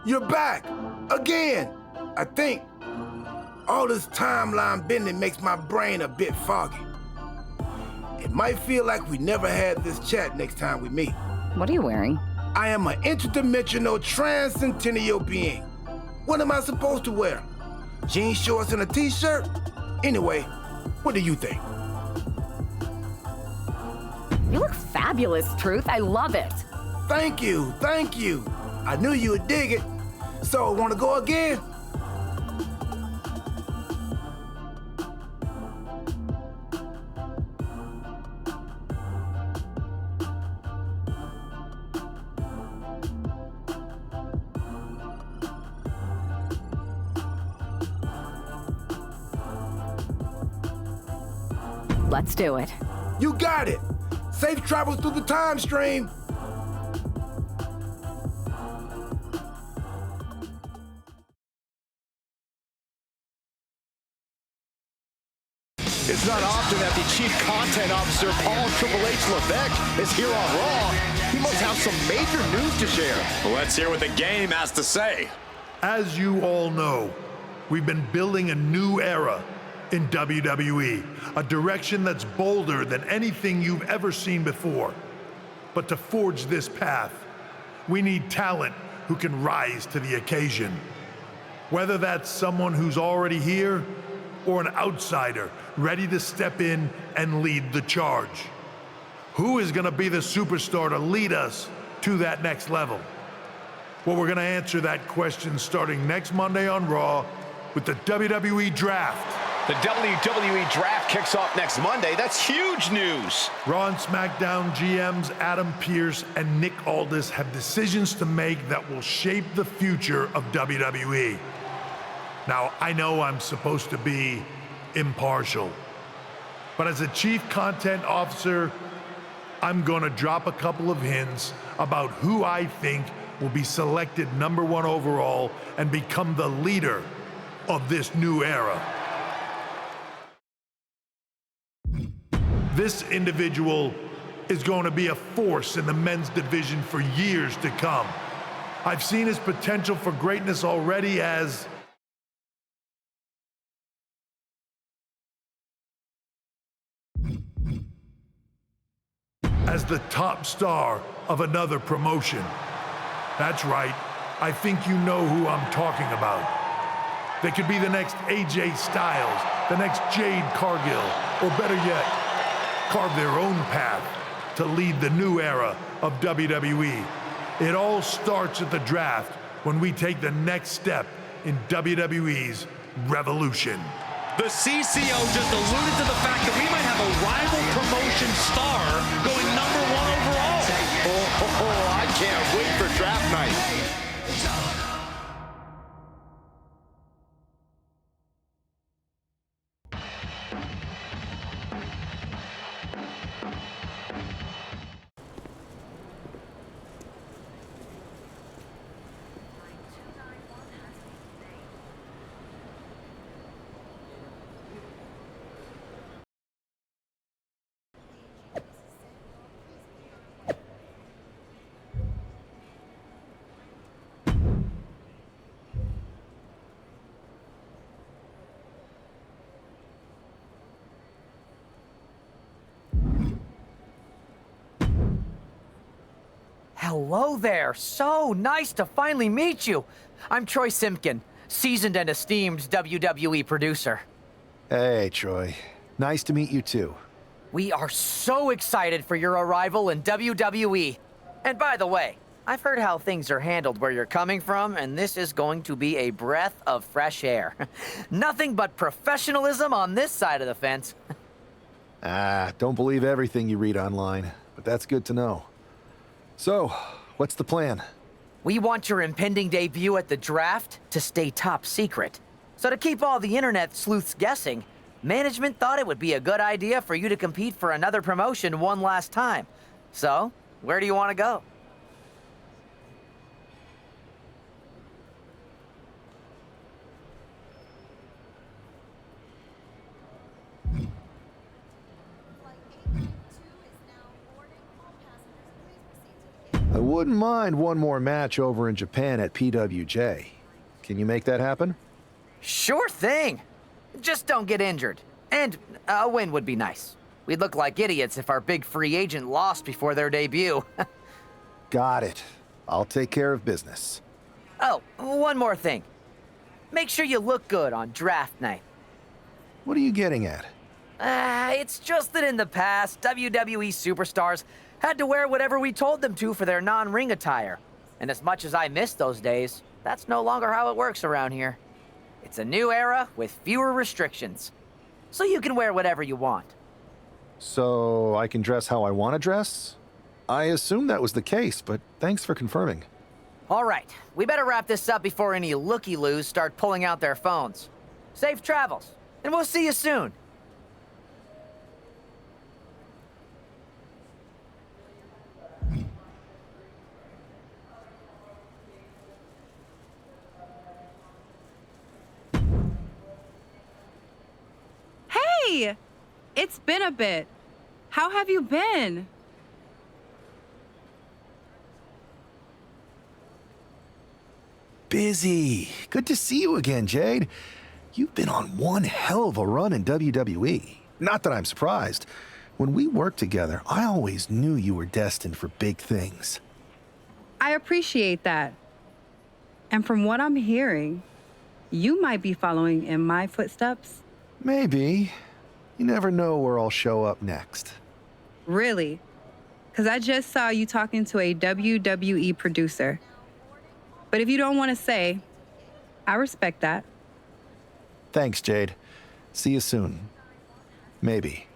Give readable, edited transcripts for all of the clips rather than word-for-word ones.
You're back! Again! I think all this timeline bending makes my brain a bit foggy. It might feel like we never had this chat next time we meet. What are you wearing? I am an interdimensional transcendennial being. What am I supposed to wear? Jean shorts and a t-shirt? Anyway, what do you think? You look fabulous, Truth. I love it. Thank you, thank you. I knew you would dig it. So, wanna go again? Let's do it. You got it. Safe travels through the time stream. It's not often that the Chief Content Officer, Paul Triple H Levesque, is here on Raw. He must have some major news to share. Well, let's hear what the game has to say. As you all know, we've been building a new era in WWE, a direction that's bolder than anything you've ever seen before. But to forge this path, we need talent who can rise to the occasion. Whether that's someone who's already here or an outsider ready to step in and lead the charge. Who is gonna be the superstar to lead us to that next level? Well, we're gonna answer that question starting next Monday on Raw with the WWE Draft. The WWE Draft kicks off next Monday. That's huge news. Raw and SmackDown GMs Adam Pearce and Nick Aldis have decisions to make that will shape the future of WWE. Now, I know I'm supposed to be impartial, but as a Chief Content Officer, I'm gonna drop a couple of hints about who I think will be selected #1 overall and become the leader of this new era. This individual is going to be a force in the men's division for years to come. I've seen his potential for greatness already as the top star of another promotion. That's right, I think you know who I'm talking about. They could be the next AJ Styles, the next Jade Cargill, or better yet, carve their own path to lead the new era of WWE. It all starts at the draft when we take the next step in WWE's revolution. The CCO just alluded to the fact that we might have a rival promotion star going #1 overall. I can't wait for draft night. Hello there. So nice to finally meet you. I'm Troy Simpkin, seasoned and esteemed WWE producer. Hey, Troy. Nice to meet you too. We are so excited for your arrival in WWE. And by the way, I've heard how things are handled where you're coming from, and this is going to be a breath of fresh air. Nothing but professionalism on this side of the fence. Don't believe everything you read online, but that's good to know. So, what's the plan? We want your impending debut at the draft to stay top secret. So to keep all the internet sleuths guessing, management thought it would be a good idea for you to compete for another promotion one last time. So, where do you want to go? I wouldn't mind one more match over in Japan at PWJ. Can you make that happen? Sure thing. Just don't get injured. And a win would be nice. We'd look like idiots if our big free agent lost before their debut. Got it. I'll take care of business. Oh, one more thing. Make sure you look good on draft night. What are you getting at? It's just that in the past, WWE superstars had to wear whatever we told them to for their non-ring attire. And as much as I miss those days, that's no longer how it works around here. It's a new era with fewer restrictions. So you can wear whatever you want. So I can dress how I want to dress? I assumed that was the case, but thanks for confirming. All right, we better wrap this up before any looky-loos start pulling out their phones. Safe travels, and we'll see you soon. Hey! It's been a bit. How have you been? Busy. Good to see you again, Jade. You've been on one hell of a run in WWE. Not that I'm surprised. When we worked together, I always knew you were destined for big things. I appreciate that. And from what I'm hearing, you might be following in my footsteps. Maybe. You never know where I'll show up next. Really? Because I just saw you talking to a WWE producer. But if you don't want to say, I respect that. Thanks, Jade. See you soon. Maybe.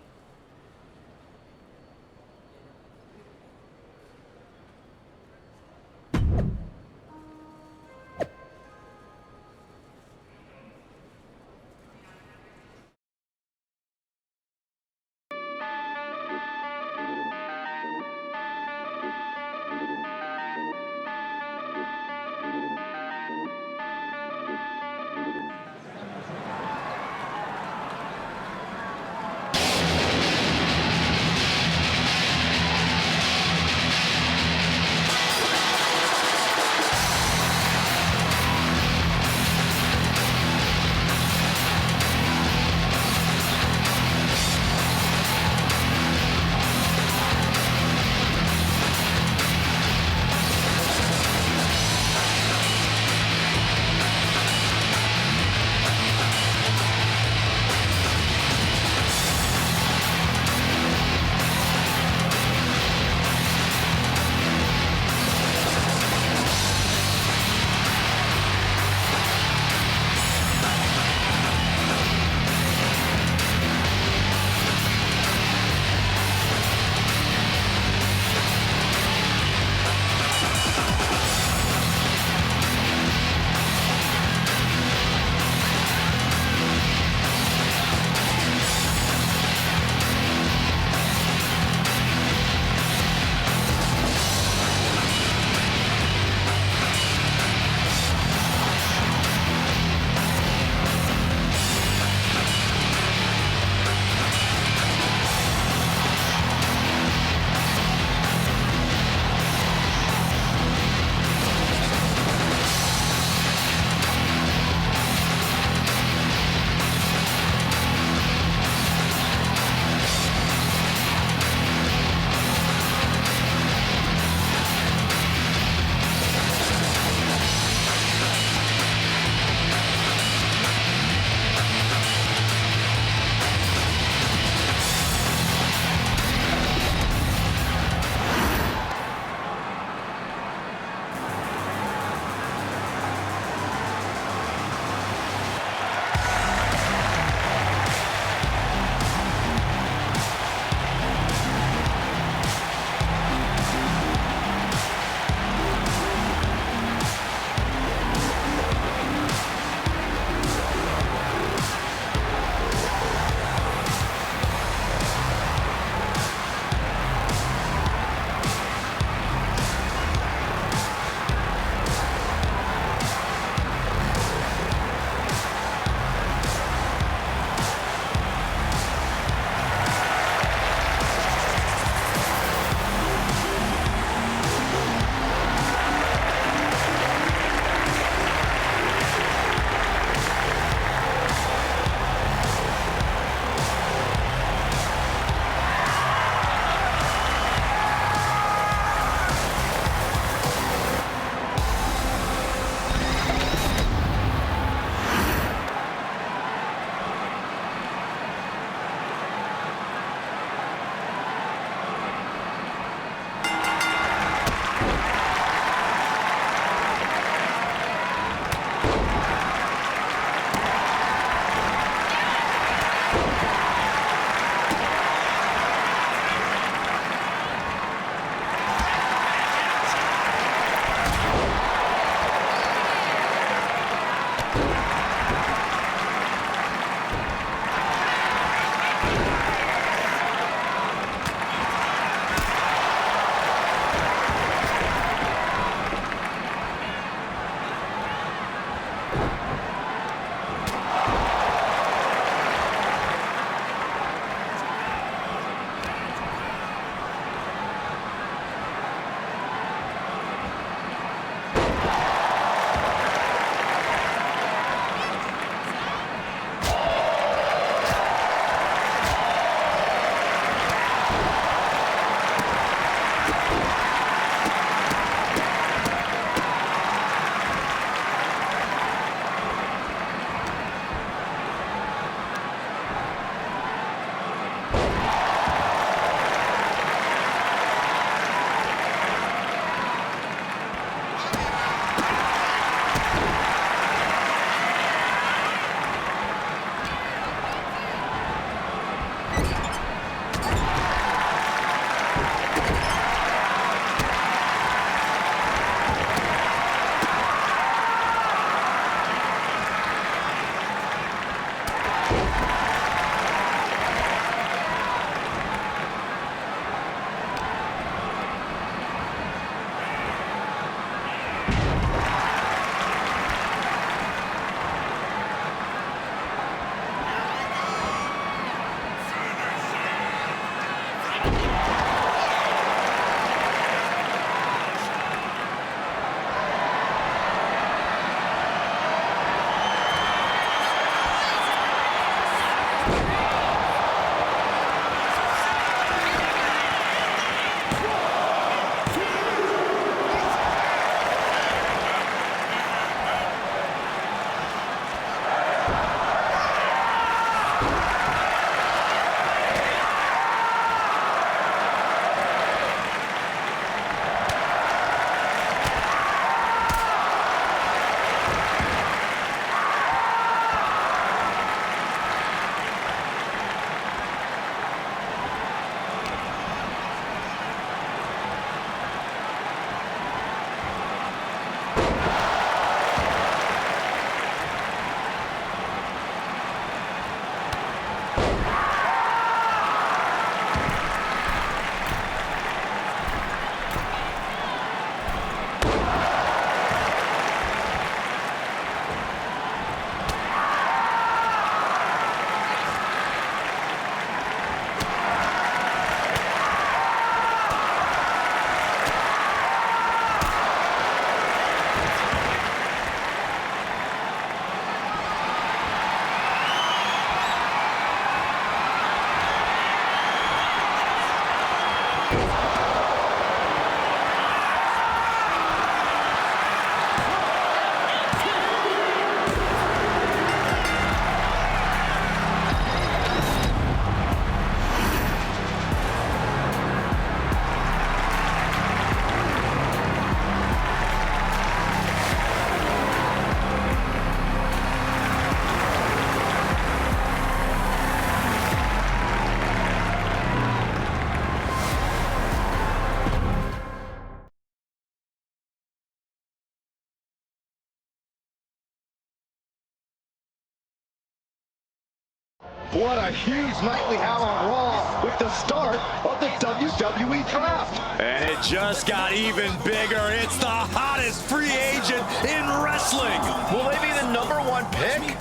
What a huge night we have on Raw with the start of the WWE Draft. And it just got even bigger. It's the hottest free agent in wrestling. Will they be the #1 pick?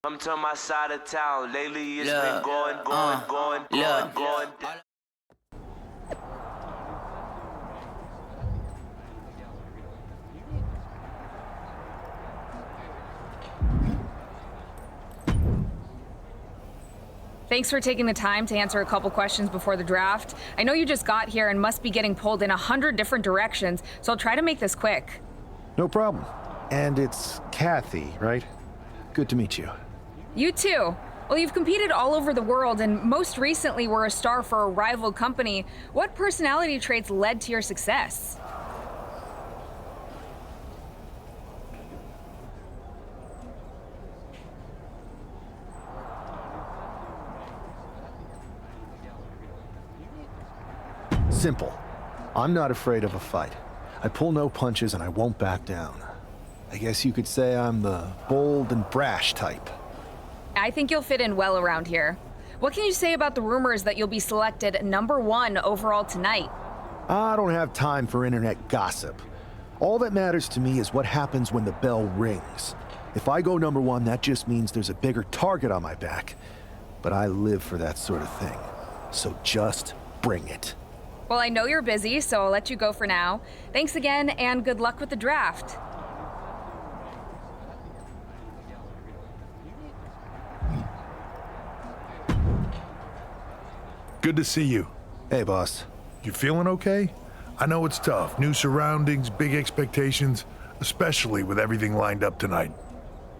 I'm to my side of town. Lately it's been going. Thanks for taking the time to answer a couple questions before the draft. I know you just got here and must be getting pulled in 100 different directions, so I'll try to make this quick. No problem. And it's Kathy, right? Good to meet you. You too. Well, you've competed all over the world and most recently were a star for a rival company. What personality traits led to your success? Simple. I'm not afraid of a fight. I pull no punches and I won't back down. I guess you could say I'm the bold and brash type. I think you'll fit in well around here. What can you say about the rumors that you'll be selected #1 overall tonight? I don't have time for internet gossip. All that matters to me is what happens when the bell rings. If I go number one, that just means there's a bigger target on my back. But I live for that sort of thing. So just bring it. Well, I know you're busy, so I'll let you go for now. Thanks again, and good luck with the draft. Good to see you. Hey, boss. You feeling okay? I know it's tough. New surroundings, big expectations, especially with everything lined up tonight.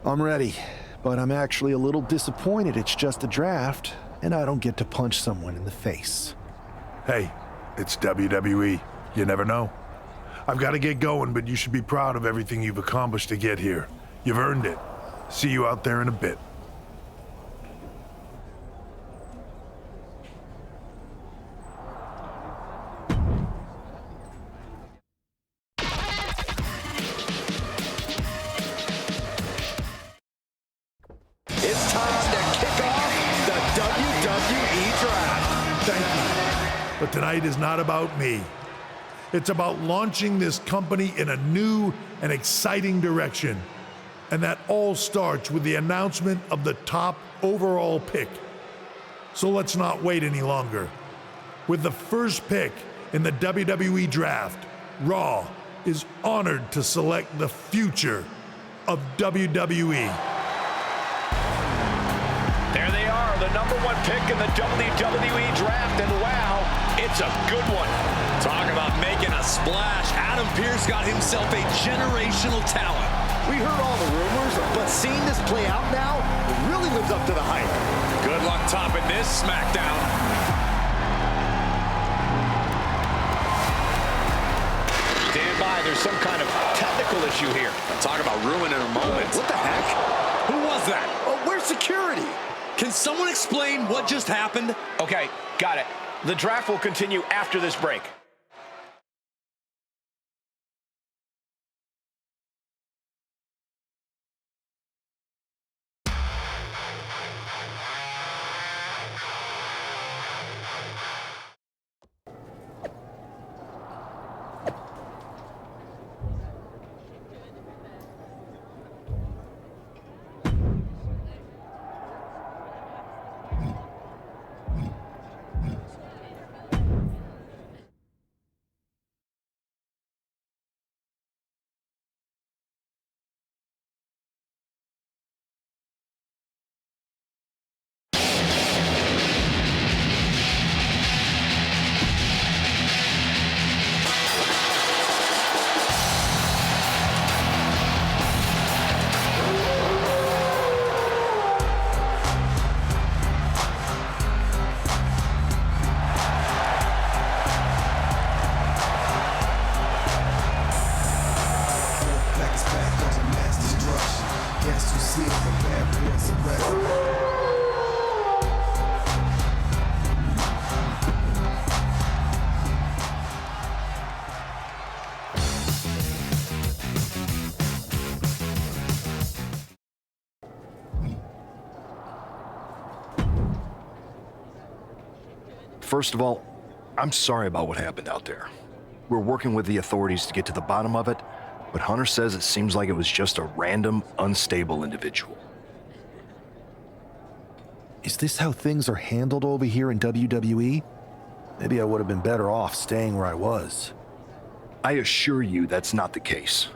I'm ready, but I'm actually a little disappointed it's just a draft, and I don't get to punch someone in the face. Hey, it's WWE. You never know. I've got to get going, but you should be proud of everything you've accomplished to get here. You've earned it. See you out there in a bit. It's time to kick off the WWE Draft. Thank you. But tonight is not about me. It's about launching this company in a new and exciting direction. And that all starts with the announcement of the top overall pick. So let's not wait any longer. With the first pick in the WWE Draft, Raw is honored to select the future of WWE. There they are, the number one pick in the WWE Draft, and wow, it's a good one. Talk about making a splash. Adam Pearce got himself a generational talent. We heard all the rumors, but seeing this play out now, it really lives up to the hype. Good luck topping this SmackDown. Stand by, there's some kind of technical issue here. Talk about ruining a moment. What the heck? Who was that? Oh, where's security? Can someone explain what just happened? Okay, got it. The draft will continue after this break. First of all, I'm sorry about what happened out there. We're working with the authorities to get to the bottom of it, but Hunter says it seems like it was just a random, unstable individual. Is this how things are handled over here in WWE? Maybe I would have been better off staying where I was. I assure you that's not the case.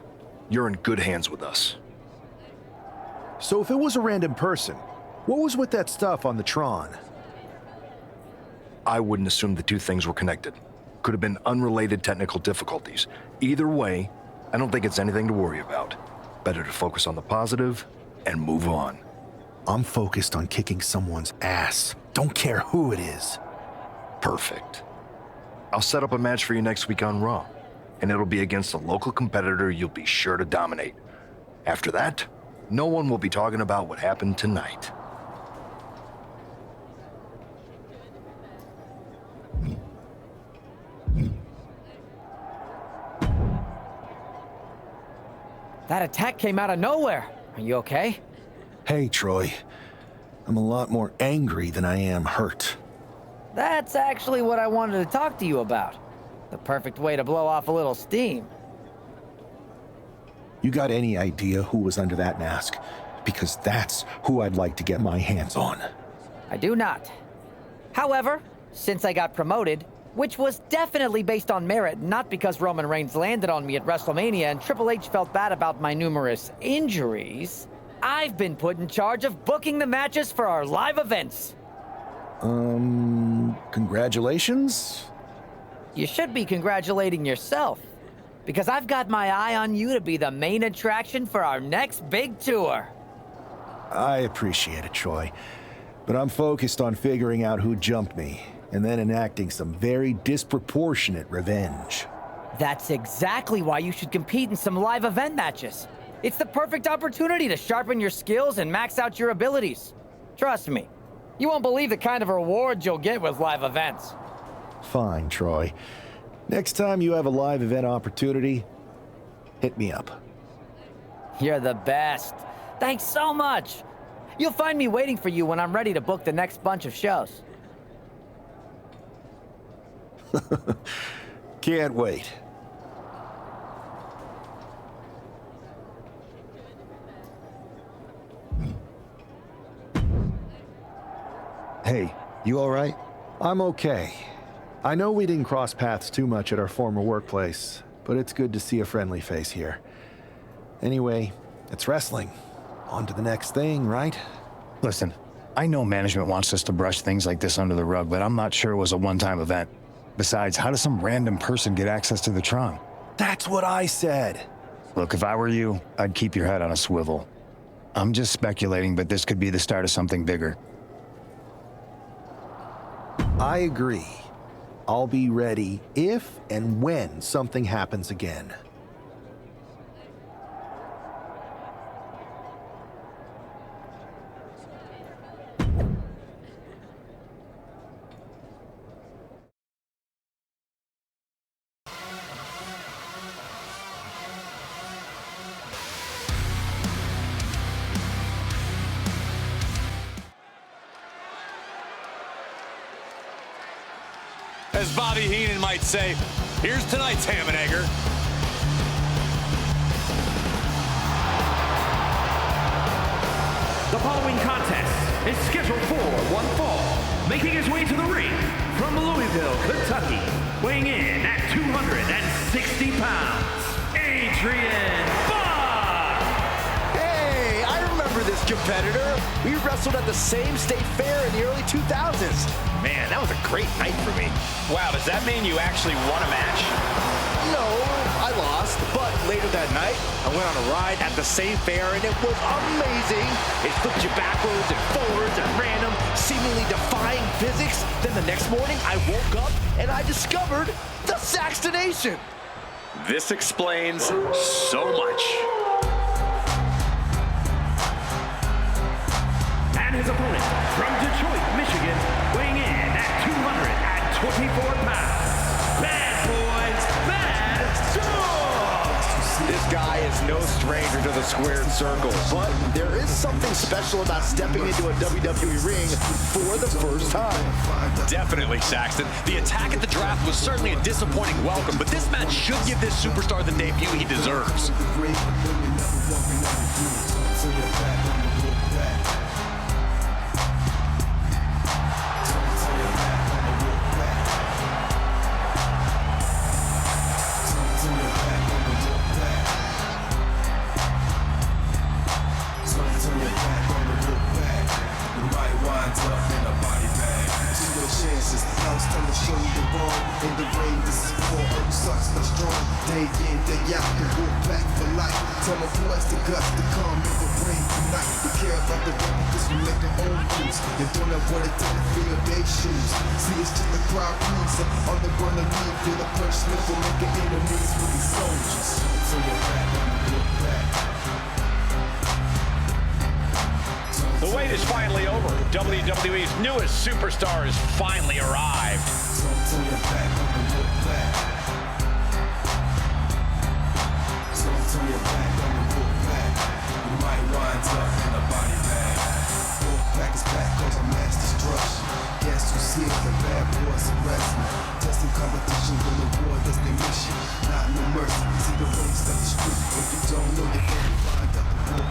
You're in good hands with us. So if it was a random person, what was with that stuff on the Tron? I wouldn't assume the two things were connected. Could have been unrelated technical difficulties. Either way, I don't think it's anything to worry about. Better to focus on the positive and move on. I'm focused on kicking someone's ass. Don't care who it is. Perfect. I'll set up a match for you next week on Raw, and it'll be against a local competitor you'll be sure to dominate. After that, no one will be talking about what happened tonight. That attack came out of nowhere. Are you okay? Hey, Troy. I'm a lot more angry than I am hurt. That's actually what I wanted to talk to you about. The perfect way to blow off a little steam. You got any idea who was under that mask? Because that's who I'd like to get my hands on. I do not. However, since I got promoted, which was definitely based on merit, not because Roman Reigns landed on me at WrestleMania and Triple H felt bad about my numerous injuries, I've been put in charge of booking the matches for our live events. Congratulations? You should be congratulating yourself, because I've got my eye on you to be the main attraction for our next big tour. I appreciate it, Troy, but I'm focused on figuring out who jumped me, and then enacting some very disproportionate revenge. That's exactly why you should compete in some live event matches. It's the perfect opportunity to sharpen your skills and max out your abilities. Trust me, you won't believe the kind of rewards you'll get with live events. Fine, Troy. Next time you have a live event opportunity, hit me up. You're the best. Thanks so much. You'll find me waiting for you when I'm ready to book the next bunch of shows. Can't wait. Hey, you all right? I'm okay. I know we didn't cross paths too much at our former workplace, but it's good to see a friendly face here. Anyway, it's wrestling. On to the next thing, right? Listen, I know management wants us to brush things like this under the rug, but I'm not sure it was a one-time event. Besides, how does some random person get access to the Tron? That's what I said. Look, if I were you, I'd keep your head on a swivel. I'm just speculating, but this could be the start of something bigger. I agree. I'll be ready if and when something happens again. As Bobby Heenan might say, here's tonight's ham and egger. The following contest is scheduled for one fall. Making his way to the ring from Louisville, Kentucky, weighing in at 260 pounds, Adrian Bach! Hey, I remember this competitor. We wrestled at the same state fair in the early 2000s. Man, that was a great night for me. Wow, does that mean you actually won a match? No, I lost, but later that night, I went on a ride at the same fair, and it was amazing. It flipped you backwards and forwards at random, seemingly defying physics. Then the next morning, I woke up, and I discovered the Saxtonation. This explains so much. And his opponent from Detroit, Michigan, weighing in at 224 pounds, Bad Boys, BadDog's! This guy is no stranger to the squared circle, but there is something special about stepping into a WWE ring for the first time. Definitely, Saxton. The attack at the draft was certainly a disappointing welcome, but this match should give this superstar the debut he deserves. In the rain, this is for you sucks the strong. Day in, day out, the walk back for life. Tell my boys the guts to come in the rain tonight. We care about the rap because we make our own moves. They don't know what it takes to feel their shoes. See, it's just a crowd pleaser. On the run and leave, feel the punch slip and make it enemies with these soldiers. So you're back on the look back. The wait is finally over. WWE's newest superstar has finally arrived. Guess who sees the bad boys of wrestling? Testing competition. destruction. When the war does their mission, not no mercy. See the waste of the street. If you don't know, you can't find out the war.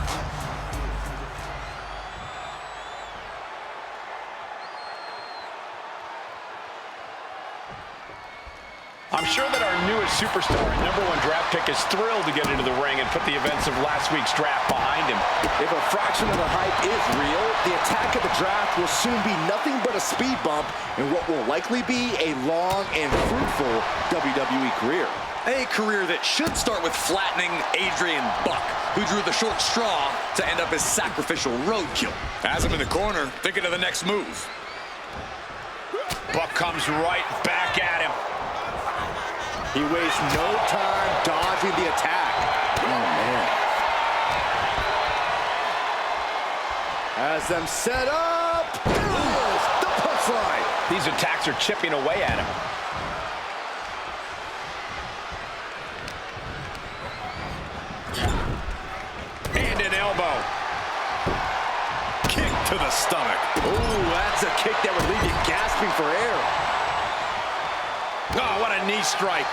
I'm sure that our newest superstar and #1 draft pick is thrilled to get into the ring and put the events of last week's draft behind him. If a fraction of the hype is real, the attack of the draft will soon be nothing but a speed bump in what will likely be a long and fruitful WWE career. A career that should start with flattening Adrian Buck, who drew the short straw to end up as sacrificial roadkill. Has him in the corner, thinking of the next move. Buck comes right back at him. He wastes no time dodging the attack. Oh, man. Has them set up. There it is, the punchline. These attacks are chipping away at him. And an elbow. Kick to the stomach. Ooh, that's a kick that would leave you gasping for air. Oh, what a knee strike.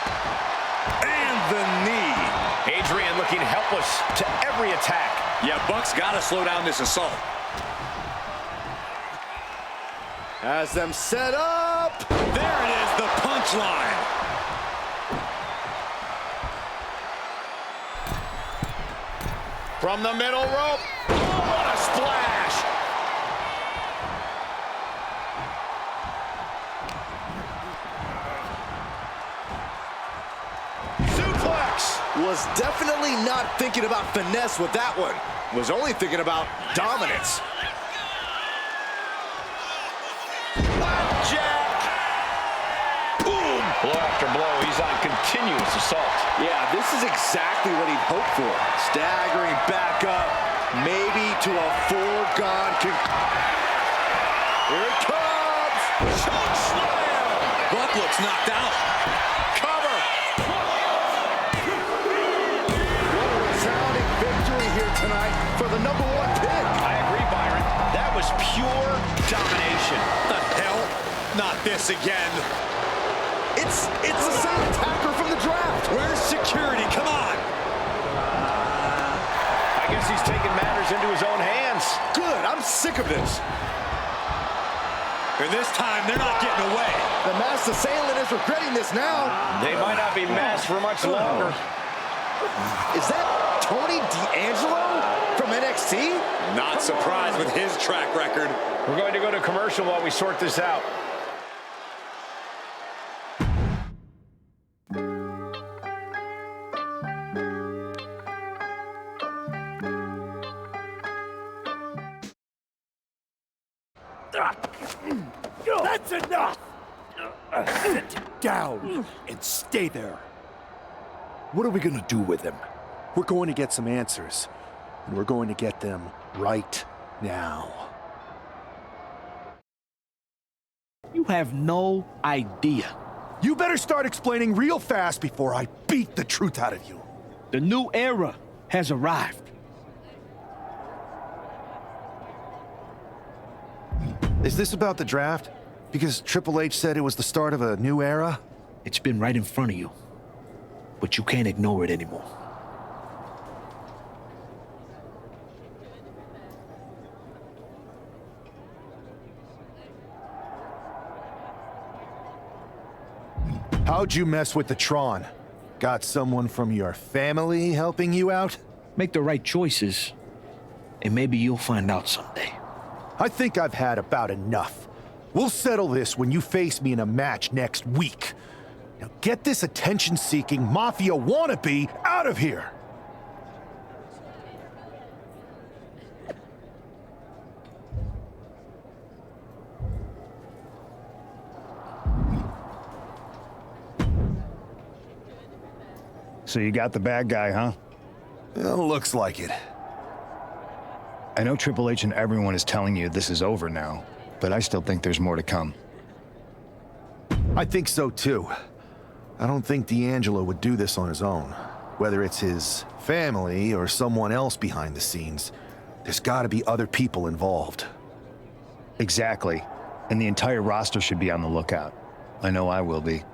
And the knee. Adrian looking helpless to every attack. Yeah, Buck's got to slow down this assault. Has them set up. There it is, the punchline. From the middle rope. Oh, what a splash. Was definitely not thinking about finesse with that one. Was only thinking about dominance. Jack! Boom! Blow after blow, he's on continuous assault. Yeah, this is exactly what he'd hoped for. Staggering back up, maybe to a foregone Here it comes! Choke slam! Buck looks knocked out. Tonight for the #1 pick. I agree, Byron. That was pure domination. The hell? Not this again. It's the same attacker from the draft. Where's security? Come on. I guess he's taking matters into his own hands. Good. I'm sick of this. And this time, they're not getting away. The masked assailant is regretting this now. They might not be masked for much longer. Is that Tony D'Angelo from NXT? Not surprised with his track record. We're going to go to commercial while we sort this out. That's enough! Sit down and stay there. What are we gonna do with him? We're going to get some answers, and we're going to get them right now. You have no idea. You better start explaining real fast before I beat the truth out of you. The new era has arrived. Is this about the draft? Because Triple H said it was the start of a new era? It's been right in front of you, but you can't ignore it anymore. How'd you mess with the Tron? Got someone from your family helping you out? Make the right choices, and maybe you'll find out someday. I think I've had about enough. We'll settle this when you face me in a match next week. Now get this attention-seeking mafia wannabe out of here! So you got the bad guy, huh? Well, looks like it. I know Triple H and everyone is telling you this is over now, but I still think there's more to come. I think so too. I don't think D'Angelo would do this on his own. Whether it's his family or someone else behind the scenes, there's gotta be other people involved. Exactly. And the entire roster should be on the lookout. I know I will be.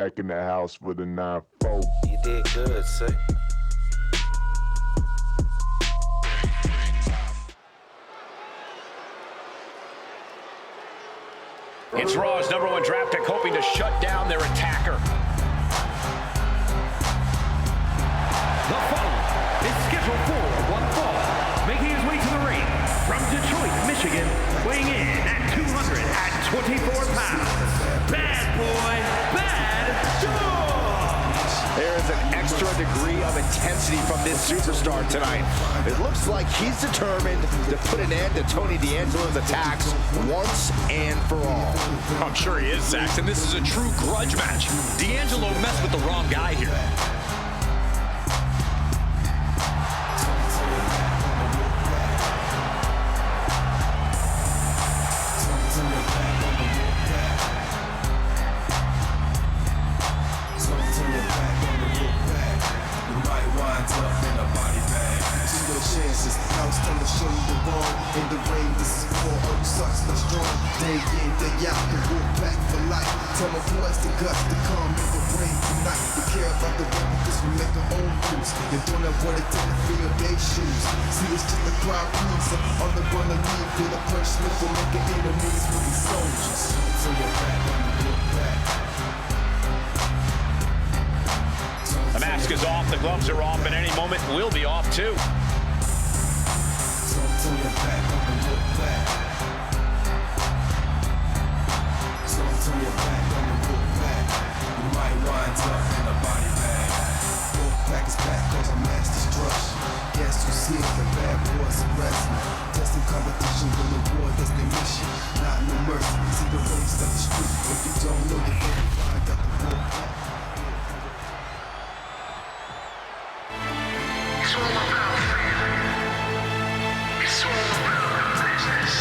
back in the house for the 9-4. You did good, sir. It's Raw's #1 draft pick, hoping to shut down their attacker. The following is scheduled for one fall, making his way to the ring from Detroit, Michigan, weighing in at 224 pounds. Bad boy, BadDog's. There is an extra degree of intensity from this superstar tonight. It looks like he's determined to put an end to Tony D'Angelo's attacks once and for all. I'm sure he is, Saxton. This is a true grudge match. D'Angelo messed with the wrong guy here. In the rain, this is for all you sucks that strong. Day in, day out, the walk back for life. Tell my boys the guts to come in the rain tonight. We care about the weather because we make our own rules. You don't know what it takes to feel their shoes. See, it's just a crowd pleaser. On the run to leave, feel the punishment for making enemies with these soldiers. So you're back on the look back. The mask is off, the gloves are off, and any moment we'll be off too. Turn your back on the look back. So turn your back on the look back. You might wind up in a body bag. Look back is back cause I'm mass destruction. Guess who see it? The bad boys of wrestling. Testing competition with the war, that's their mission. Not no mercy. See the race of the street. If you don't know, you better find out the look back. It's all about family. It's all about business.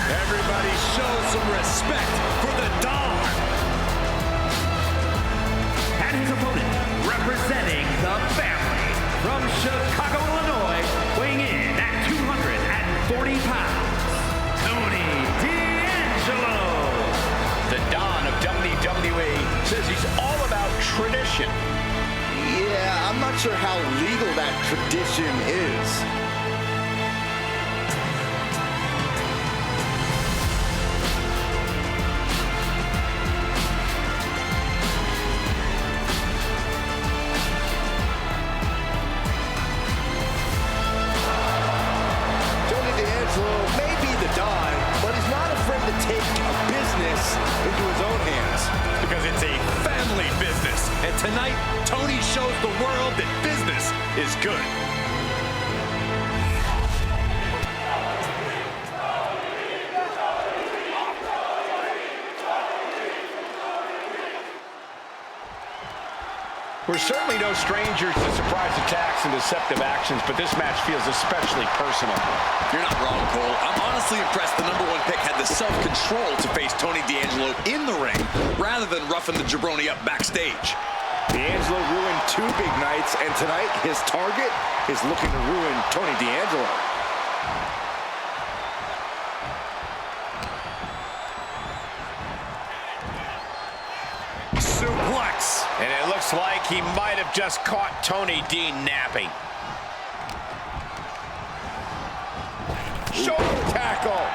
Everybody show some respect for the Don. And his opponent, representing the family, from Chicago, Illinois, weighing in at 240 pounds, Tony D'Angelo. The Don of WWE says he's all about tradition. Yeah, I'm not sure how legal that tradition is. Tonight, Tony shows the world that business is good. We're certainly no strangers to surprise attacks and deceptive actions, but this match feels especially personal. You're not wrong, Cole. I'm honestly impressed the #1 pick had the self-control to face Tony D'Angelo in the ring rather than roughing the jabroni up backstage. D'Angelo ruined 2 big nights, and tonight his target is looking to ruin Tony D'Angelo. Suplex. And it looks like he might have just caught Tony D napping. Shoulder tackle.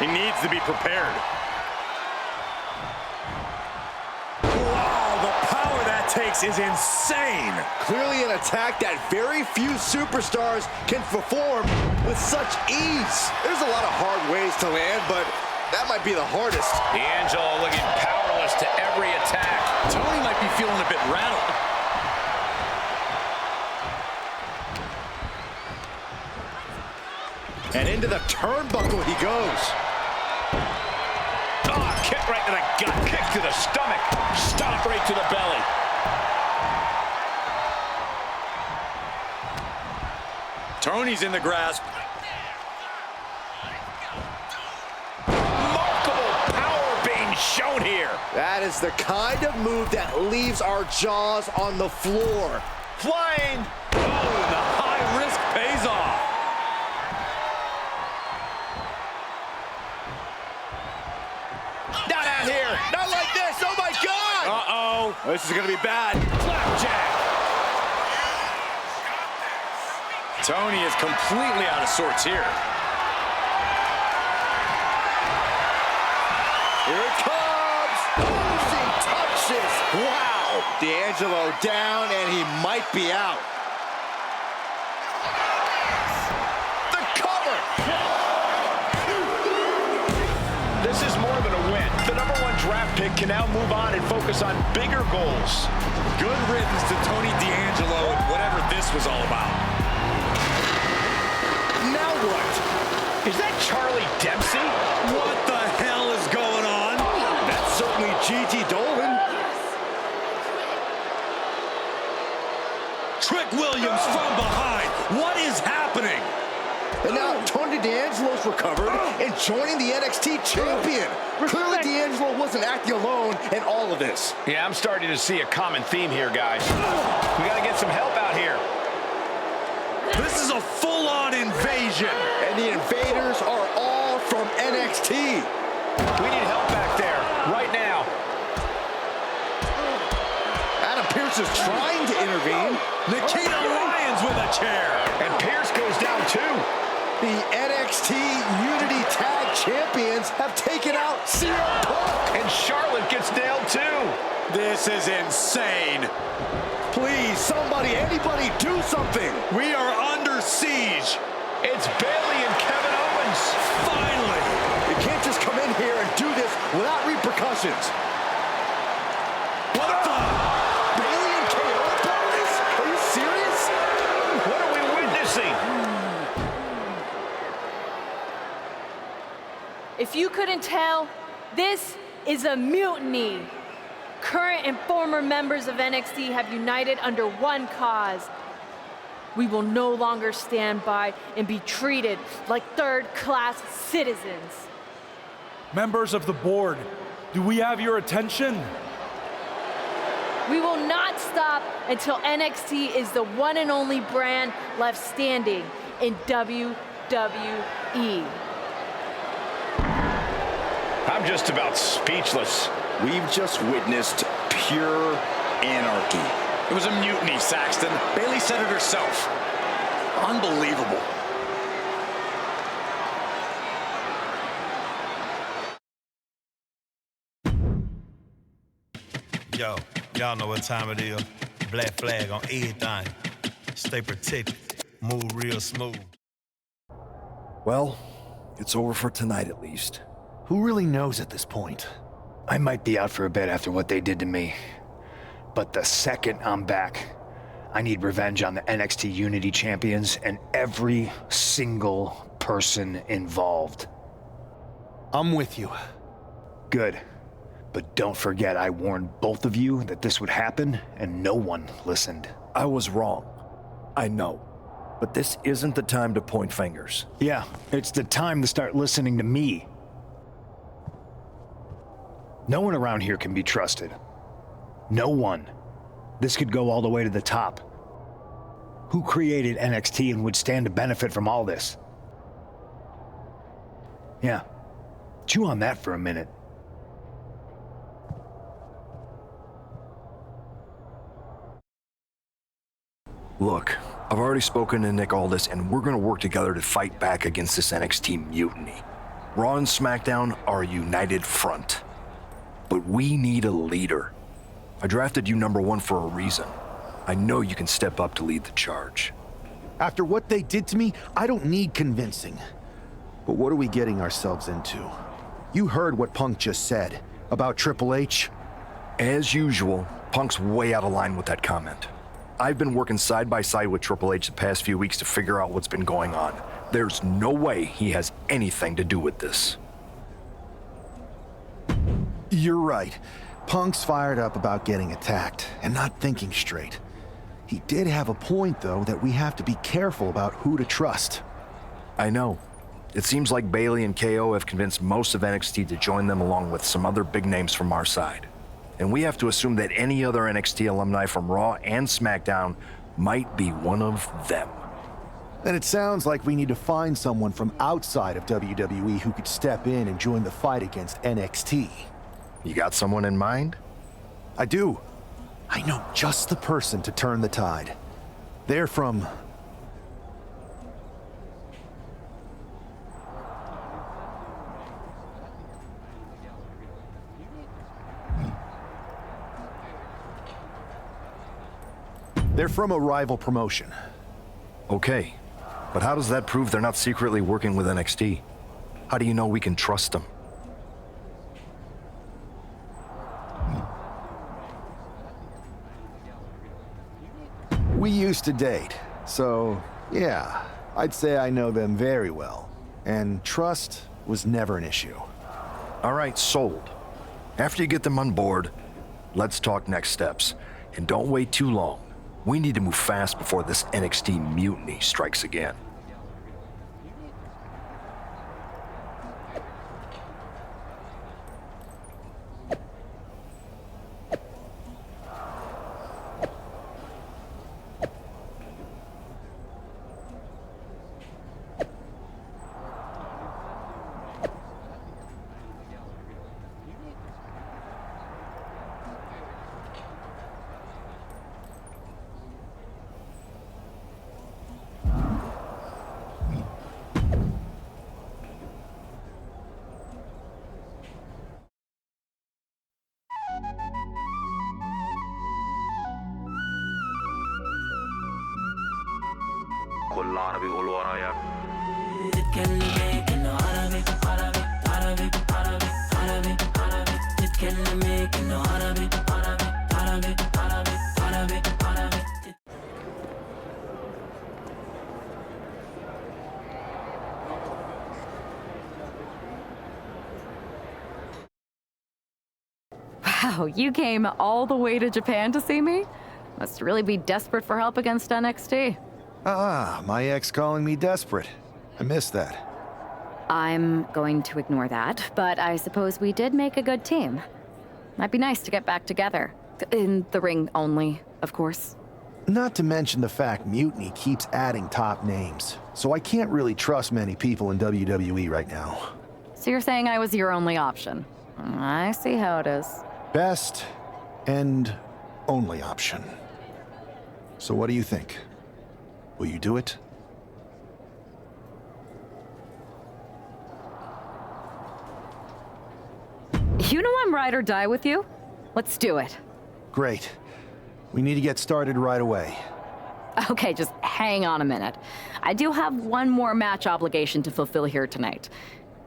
He needs to be prepared. Wow, the power that takes is insane. Clearly an attack that very few superstars can perform with such ease. There's a lot of hard ways to land, but that might be the hardest. D'Angelo looking powerless to every attack. Tony might be feeling a bit rattled. And into the turnbuckle he goes. Oh, kick right to the gut, kick to the stomach, stomp right to the belly. Tony's in the grasp. Remarkable power being shown here. That is the kind of move that leaves our jaws on the floor. Flying. Oh, the high risk pays off. Not out here. Not like this. Oh, my God. Uh-oh. This is going to be bad. Flapjack. Tony is completely out of sorts here. Here it comes. Losing touches. Wow. D'Angelo down, and he might be out. The cover. This is more than a win. The #1 draft pick can now move on and focus on bigger goals. Good riddance to Tony D'Angelo and whatever this was all about. Now what? Is that Charlie Dempsey? What the hell is going on? That's certainly Gigi Dolan. Trick Williams from behind. What is happening? And now Tony D'Angelo's recovered and joining the NXT champion. Clearly D'Angelo wasn't acting alone in all of this. Yeah, I'm starting to see a common theme here, guys. We got to get some help out here. This is a full-on invasion. And the invaders are all from NXT. We need help back there, right now. Adam Pearce is trying to intervene. Nikita Lyons with a chair. And Pearce goes down too. The NXT Unity Tag Champions have taken out CM Punk. And Charlotte gets nailed too. This is insane. Please, somebody, anybody, do something. We are under siege. It's Bayley and Kevin Owens. Finally. You can't just come in here and do this without repercussions. What the? Bayley and KO parties? Are you serious? What are we witnessing? If you couldn't tell, this is a mutiny. Current and former members of NXT have united under one cause. We will no longer stand by and be treated like third-class citizens. Members of the board, do we have your attention? We will not stop until NXT is the one and only brand left standing in WWE. I'm just about speechless. We've just witnessed pure anarchy. It was a mutiny, Saxton. Bayley said it herself. Unbelievable. Yo, y'all know what time it is. Black flag on everything. Stay protected. Move real smooth. Well, it's over for tonight at least. Who really knows at this point? I might be out for a bit after what they did to me. But the second I'm back, I need revenge on the NXT Unity champions and every single person involved. I'm with you. Good. But don't forget I warned both of you that this would happen, and no one listened. I was wrong. I know. But this isn't the time to point fingers. Yeah, it's the time to start listening to me. No one around here can be trusted. No one. This could go all the way to the top. Who created NXT and would stand to benefit from all this? Yeah. Chew on that for a minute. Look, I've already spoken to Nick Aldis, and we're gonna work together to fight back against this NXT mutiny. Raw and SmackDown are a united front. But we need a leader. I drafted you #1 for a reason. I know you can step up to lead the charge. After what they did to me, I don't need convincing. But what are we getting ourselves into? You heard what Punk just said about Triple H. As usual, Punk's way out of line with that comment. I've been working side by side with Triple H the past few weeks to figure out what's been going on. There's no way he has anything to do with this. You're right. Punk's fired up about getting attacked and not thinking straight. He did have a point, though, that we have to be careful about who to trust. I know. It seems like Bailey and KO have convinced most of NXT to join them along with some other big names from our side. And we have to assume that any other NXT alumni from Raw and SmackDown might be one of them. Then it sounds like we need to find someone from outside of WWE who could step in and join the fight against NXT. You got someone in mind? I do. I know just the person to turn the tide. They're from... They're from a rival promotion. Okay, but how does that prove they're not secretly working with NXT? How do you know we can trust them? We used to date, so yeah, I'd say I know them very well. And trust was never an issue. All right, sold. After you get them on board, let's talk next steps. And don't wait too long. We need to move fast before this NXT mutiny strikes again. كل عربي يقول ورايا. تتكلمي كأنه عربي عربي عربي عربي عربي عربي تتكلمي كأنه عربي عربي عربي عربي عربي عربي. Wow, you came all the way to Japan to see me? Must really be desperate for help against NXT. Ah, my ex calling me desperate. I missed that. I'm going to ignore that, but I suppose we did make a good team. Might be nice to get back together. In the ring only, of course. Not to mention the fact Mutiny keeps adding top names, so I can't really trust many people in WWE right now. So you're saying I was your only option? I see how it is. Best and only option. So what do you think? Will you do it? You know I'm ride or die with you. Let's do it. Great. We need to get started right away. Okay, just hang on a minute. I do have one more match obligation to fulfill here tonight.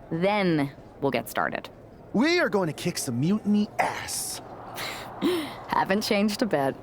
Then we'll get started. We are going to kick some Mutiny ass. Haven't changed a bit.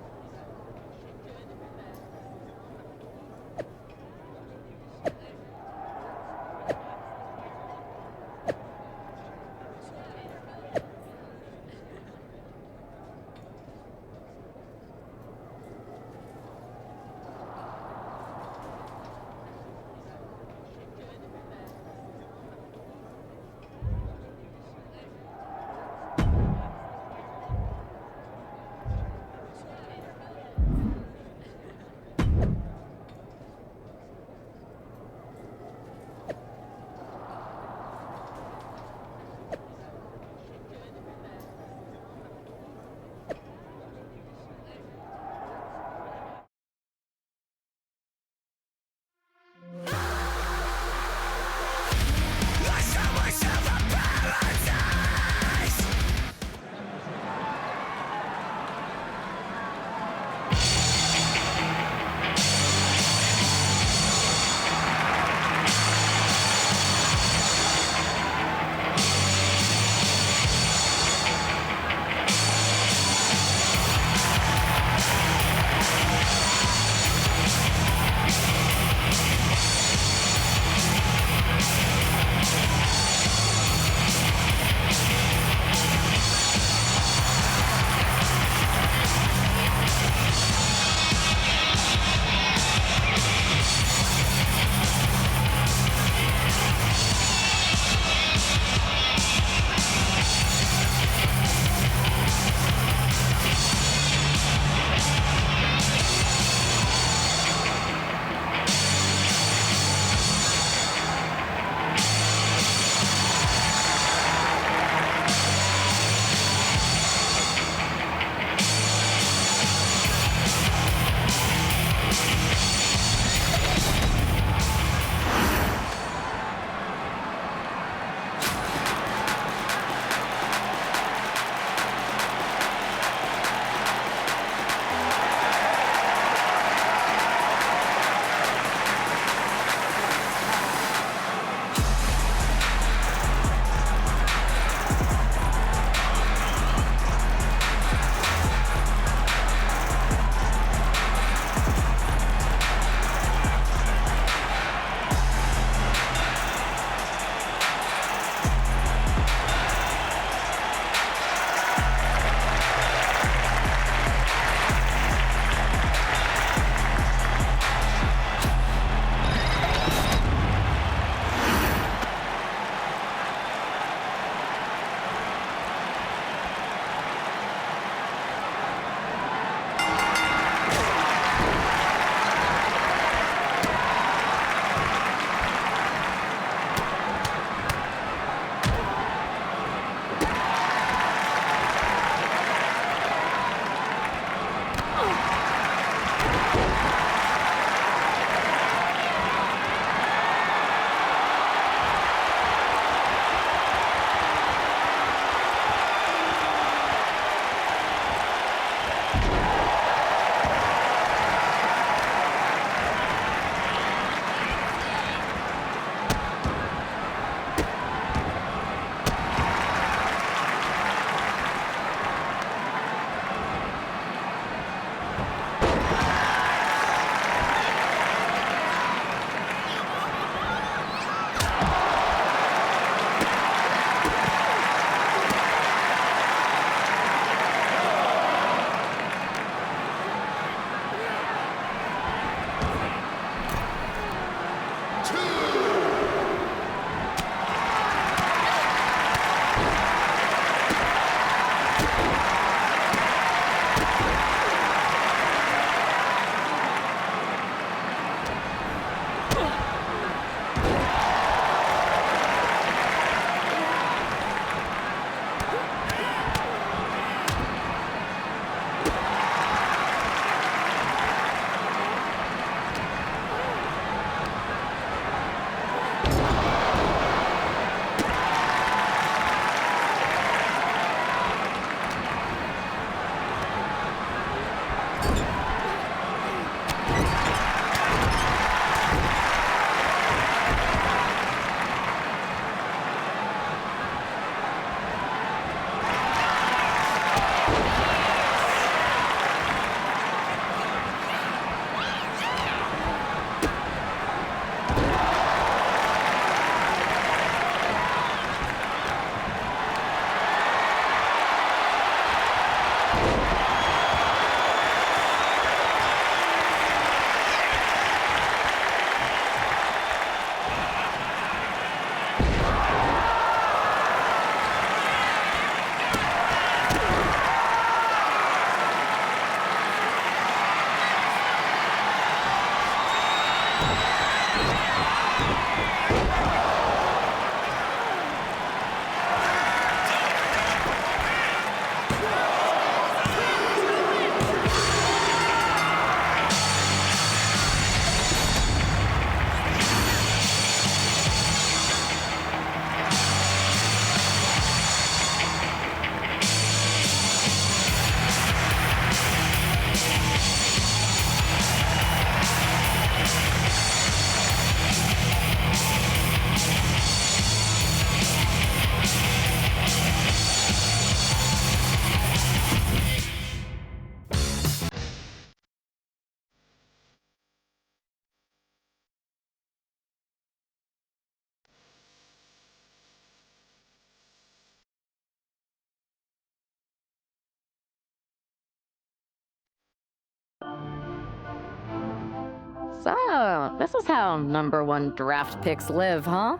So, this is how #1 draft picks live, huh?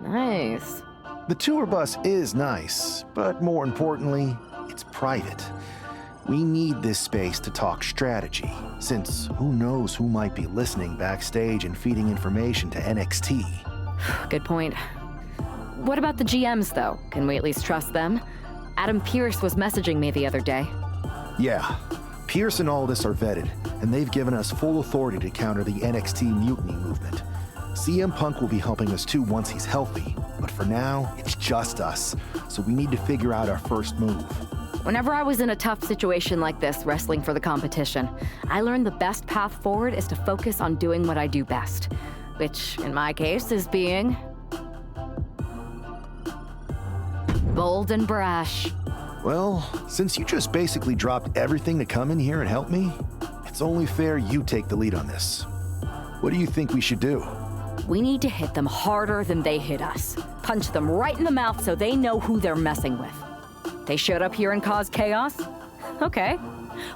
Nice. The tour bus is nice, but more importantly, it's private. We need this space to talk strategy, since who knows who might be listening backstage and feeding information to NXT. Good point. What about the GMs, though? Can we at least trust them? Adam Pearce was messaging me the other day. Yeah, Pierce and Aldis are vetted, and they've given us full authority to counter the NXT mutiny movement. CM Punk will be helping us too once he's healthy, but for now, it's just us, so we need to figure out our first move. Whenever I was in a tough situation like this, wrestling for the competition, I learned the best path forward is to focus on doing what I do best, which, in my case, is being bold and brash. Well, since you just basically dropped everything to come in here and help me, it's only fair you take the lead on this. What do you think we should do? We need to hit them harder than they hit us. Punch them right in the mouth so they know who they're messing with. They showed up here and caused chaos? Okay.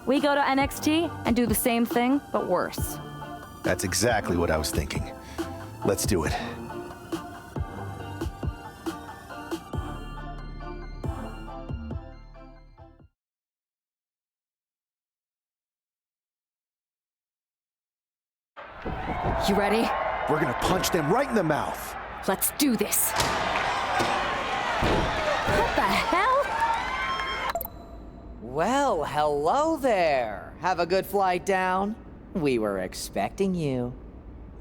We go to NXT and do the same thing, but worse. That's exactly what I was thinking. Let's do it. You ready? We're gonna punch them right in the mouth. Let's do this. What the hell? Well, hello there. Have a good flight down. We were expecting you.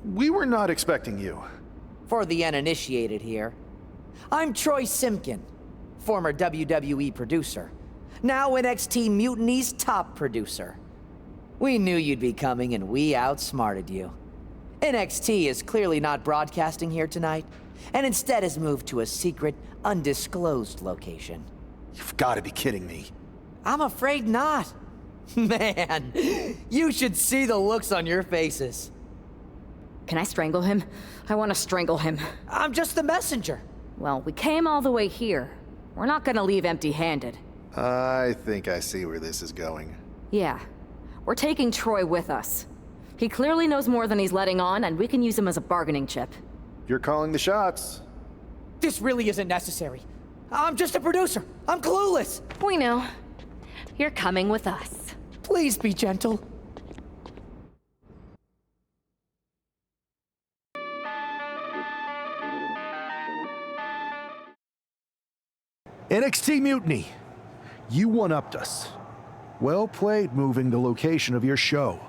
We were not expecting you. For the uninitiated here, I'm Troy Simkin, former WWE producer, now NXT Mutiny's top producer. We knew you'd be coming and we outsmarted you. NXT is clearly not broadcasting here tonight, and instead has moved to a secret, undisclosed location. You've got to be kidding me. I'm afraid not. Man, you should see the looks on your faces. Can I strangle him? I want to strangle him. I'm just the messenger. Well, we came all the way here. We're not gonna leave empty-handed. I think I see where this is going. Yeah. We're taking Troy with us. He clearly knows more than he's letting on, and we can use him as a bargaining chip. You're calling the shots. This really isn't necessary. I'm just a producer. I'm clueless. We know. You're coming with us. Please be gentle. NXT Mutiny. You one-upped us. Well played moving the location of your show.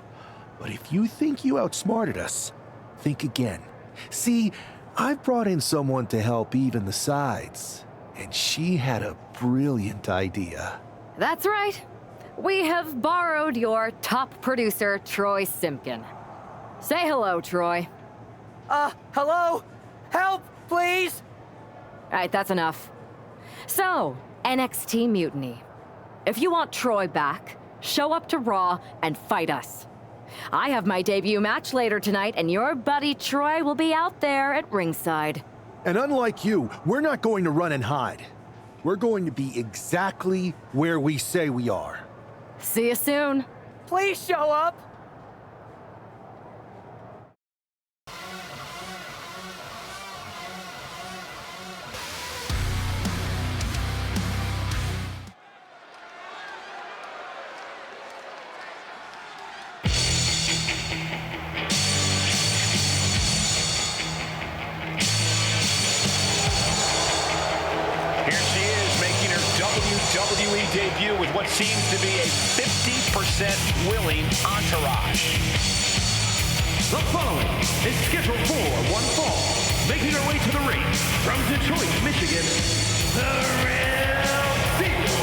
But if you think you outsmarted us, think again. See, I've brought in someone to help even the sides, and she had a brilliant idea. That's right. We have borrowed your top producer, Troy Simkin. Say hello, Troy. Hello? Help, please? All right, that's enough. So, NXT Mutiny. If you want Troy back, show up to Raw and fight us. I have my debut match later tonight, and your buddy Troy will be out there at ringside. And unlike you, we're not going to run and hide. We're going to be exactly where we say we are. See you soon. Please show up. WWE debut with what seems to be a 50% willing entourage. The following is scheduled for one fall, making her way to the ring from Detroit, Michigan, the real deal,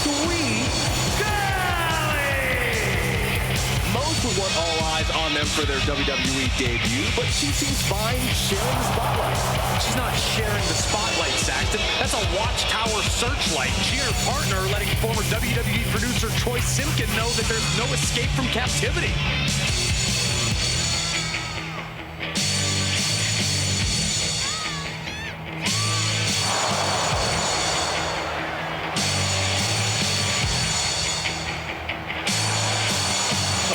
Sweet Golly! Most would want all eyes on them for their WWE debut, but she seems fine sharing the spotlight. She's not sharing the spotlight, Saxton. That's a watchtower searchlight. She and her partner are letting former WWE producer Troy Simkin know that there's no escape from captivity.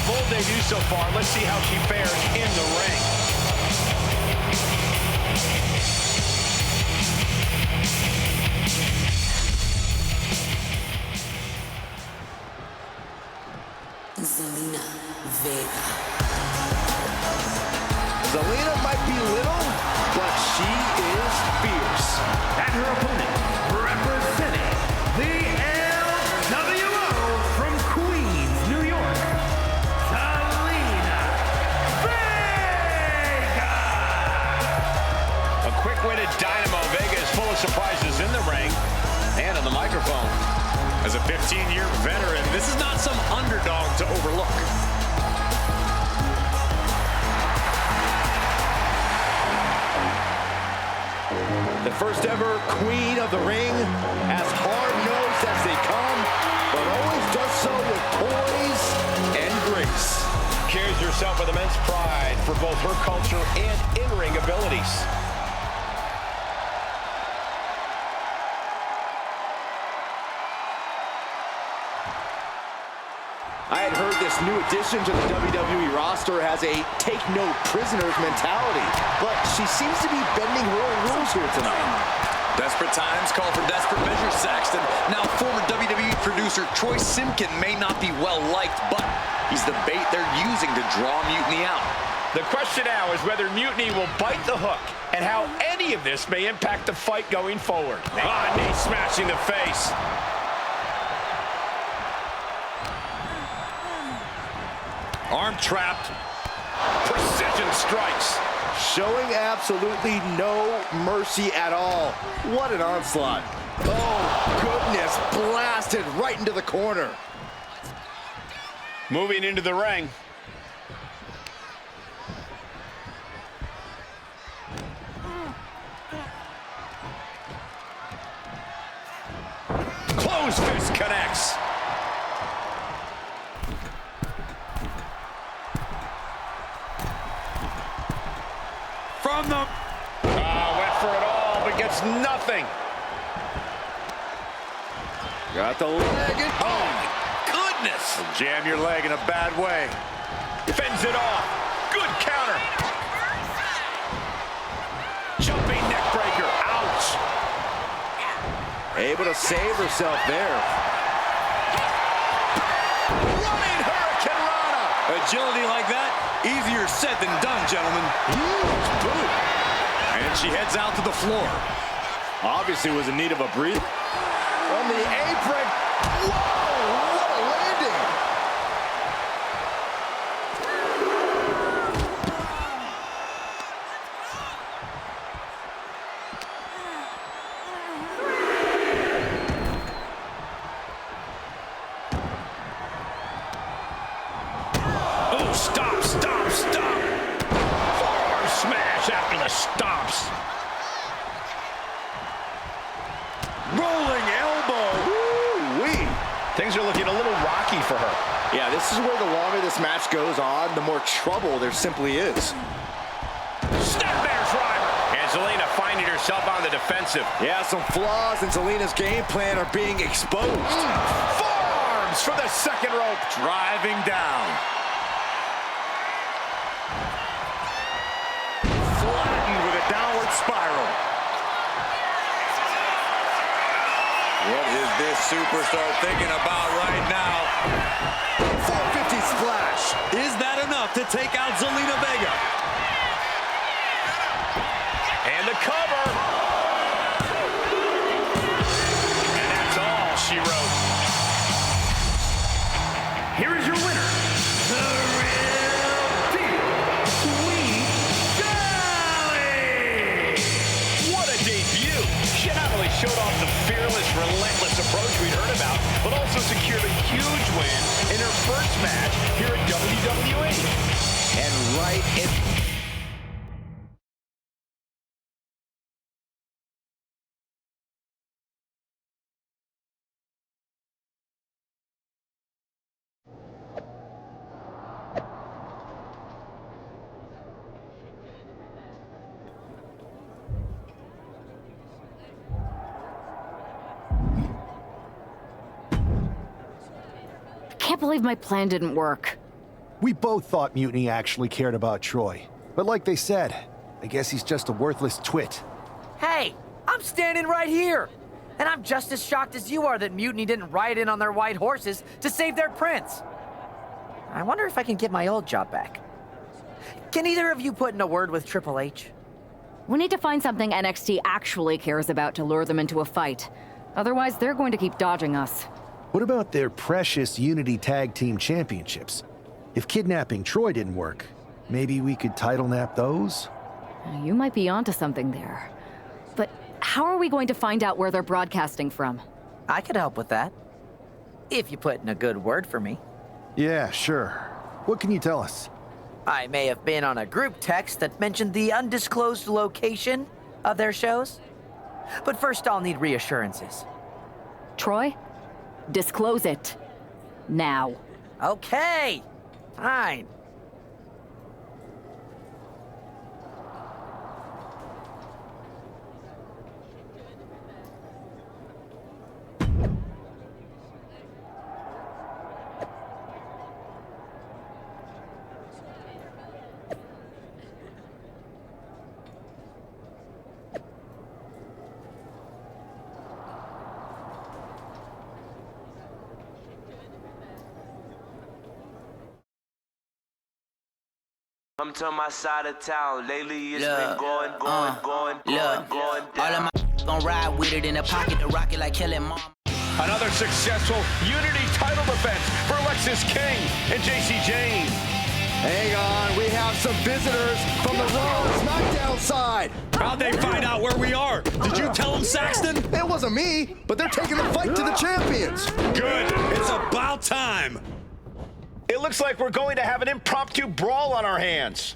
full debut so far. Let's see how she fares in the ring. Zelina Vega. Zelina might be little, but she is fierce. And her opponent, representing the LWO from Queens, New York, Zelina Vega. A quick-witted dynamo. Vega is full of surprises in the ring and on the microphone. As a 15-year veteran, this is not some underdog to overlook. The first ever queen of the ring, as hard-nosed as they come, but always does so with poise and grace. Carries herself with immense pride for both her culture and in-ring abilities. I had heard this new addition to the WWE roster has a take-no-prisoners mentality, but she seems to be bending her own rules here tonight. Desperate times call for desperate measures, Saxton. Now, former WWE producer Troy Simkin may not be well-liked, but he's the bait they're using to draw Mutiny out. The question now is whether Mutiny will bite the hook and how any of this may impact the fight going forward. Knee smashing the face. Arm trapped. Precision strikes. Showing absolutely no mercy at all. What an onslaught. Oh, goodness. Blasted right into the corner. Moving into the ring. Close fist connects. From the... went for it all, but gets nothing. Got the leg in. Oh, my goodness. Jam your leg in a bad way. Fends it off. Good counter. Jumping neck breaker. Ouch. Able to save herself there. Running Hurricane Rana. Agility like that, easier said than done, gentlemen. Huge boot. And she heads out to the floor. Obviously was in need of a breather. From the apron. Whoa, what a landing. Oh, stop, stop, stop. Forearm smash after the stops. Rolling elbow. Woo-wee. Things are looking a little rocky for her. Yeah, this is where the longer this match goes on, the more trouble there simply is. Snapmare driver. And Zelina finding herself on the defensive. Yeah, some flaws in Zelina's game plan are being exposed. Forearms for the second rope. Driving down. Flattened with a downward spiral. What is this superstar thinking about right now? 450 splash. Is that enough to take out Zelina Vega? And the cover. And that's all she wrote. Here is your winner, the real deal, Sweet Dolly! What a debut. She not only showed off the fearless, relentless approach we'd heard about, but also secured a huge win in her first match here at WWE. And right in... I can't believe my plan didn't work. We both thought Mutiny actually cared about Troy. But like they said, I guess he's just a worthless twit. Hey, I'm standing right here. And I'm just as shocked as you are that Mutiny didn't ride in on their white horses to save their prince. I wonder if I can get my old job back. Can either of you put in a word with Triple H? We need to find something NXT actually cares about to lure them into a fight. Otherwise, they're going to keep dodging us. What about their precious Unity Tag Team Championships? If kidnapping Troy didn't work, maybe we could title nap those? You might be onto something there. But how are we going to find out where they're broadcasting from? I could help with that. If you put in a good word for me. Yeah, sure. What can you tell us? I may have been on a group text that mentioned the undisclosed location of their shows. But first I'll need reassurances. Troy, disclose it. Now. Okay. Fine. Come to my side of town. Lately it's been going. All of my gon' ride with it in the pocket to rock it like Kelly Mom. Another successful Unity title defense for Alexis King and JC James. Hang on, we have some visitors from the Raw and SmackDown side. How'd they find out where we are? Did you tell them, Saxton? It wasn't me, but they're taking the fight to the champions. Good. It's about time. It looks like we're going to have an impromptu brawl on our hands.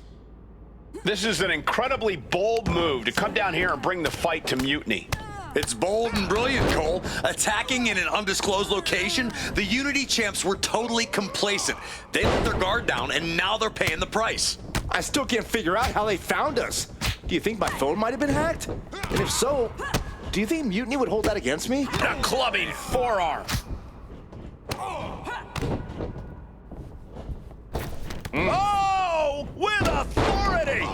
This is an incredibly bold move to come down here and bring the fight to Mutiny. It's bold and brilliant, Cole. Attacking in an undisclosed location, the Unity champs were totally complacent. They let their guard down, and now they're paying the price. I still can't figure out how they found us. Do you think my phone might have been hacked? And if so, do you think Mutiny would hold that against me? A clubbing forearm. Oh, with authority!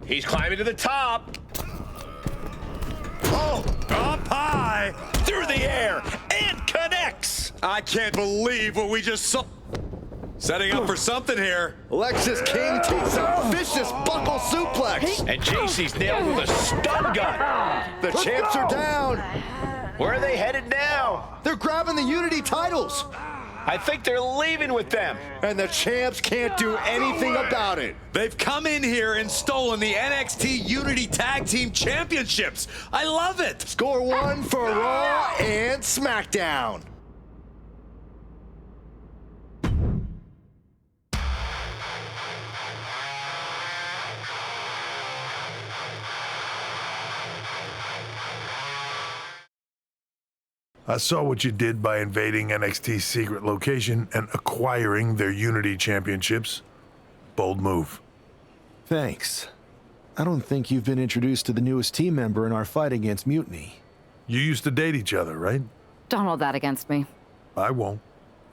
He's climbing to the top. Oh, up high. Through the air and connects. I can't believe what we just saw. Setting up for something here. Alexis King takes a vicious buckle suplex. And JC's nailed with a stun gun. The champs are down. Where are they headed now? They're grabbing the Unity titles. I think they're leaving with them. And the champs can't do anything about it. They've come in here and stolen the NXT Unity Tag Team Championships. I love it. Score one for Raw and SmackDown. I saw what you did by invading NXT's secret location and acquiring their Unity Championships. Bold move. Thanks. I don't think you've been introduced to the newest team member in our fight against Mutiny. You used to date each other, right? Don't hold that against me. I won't.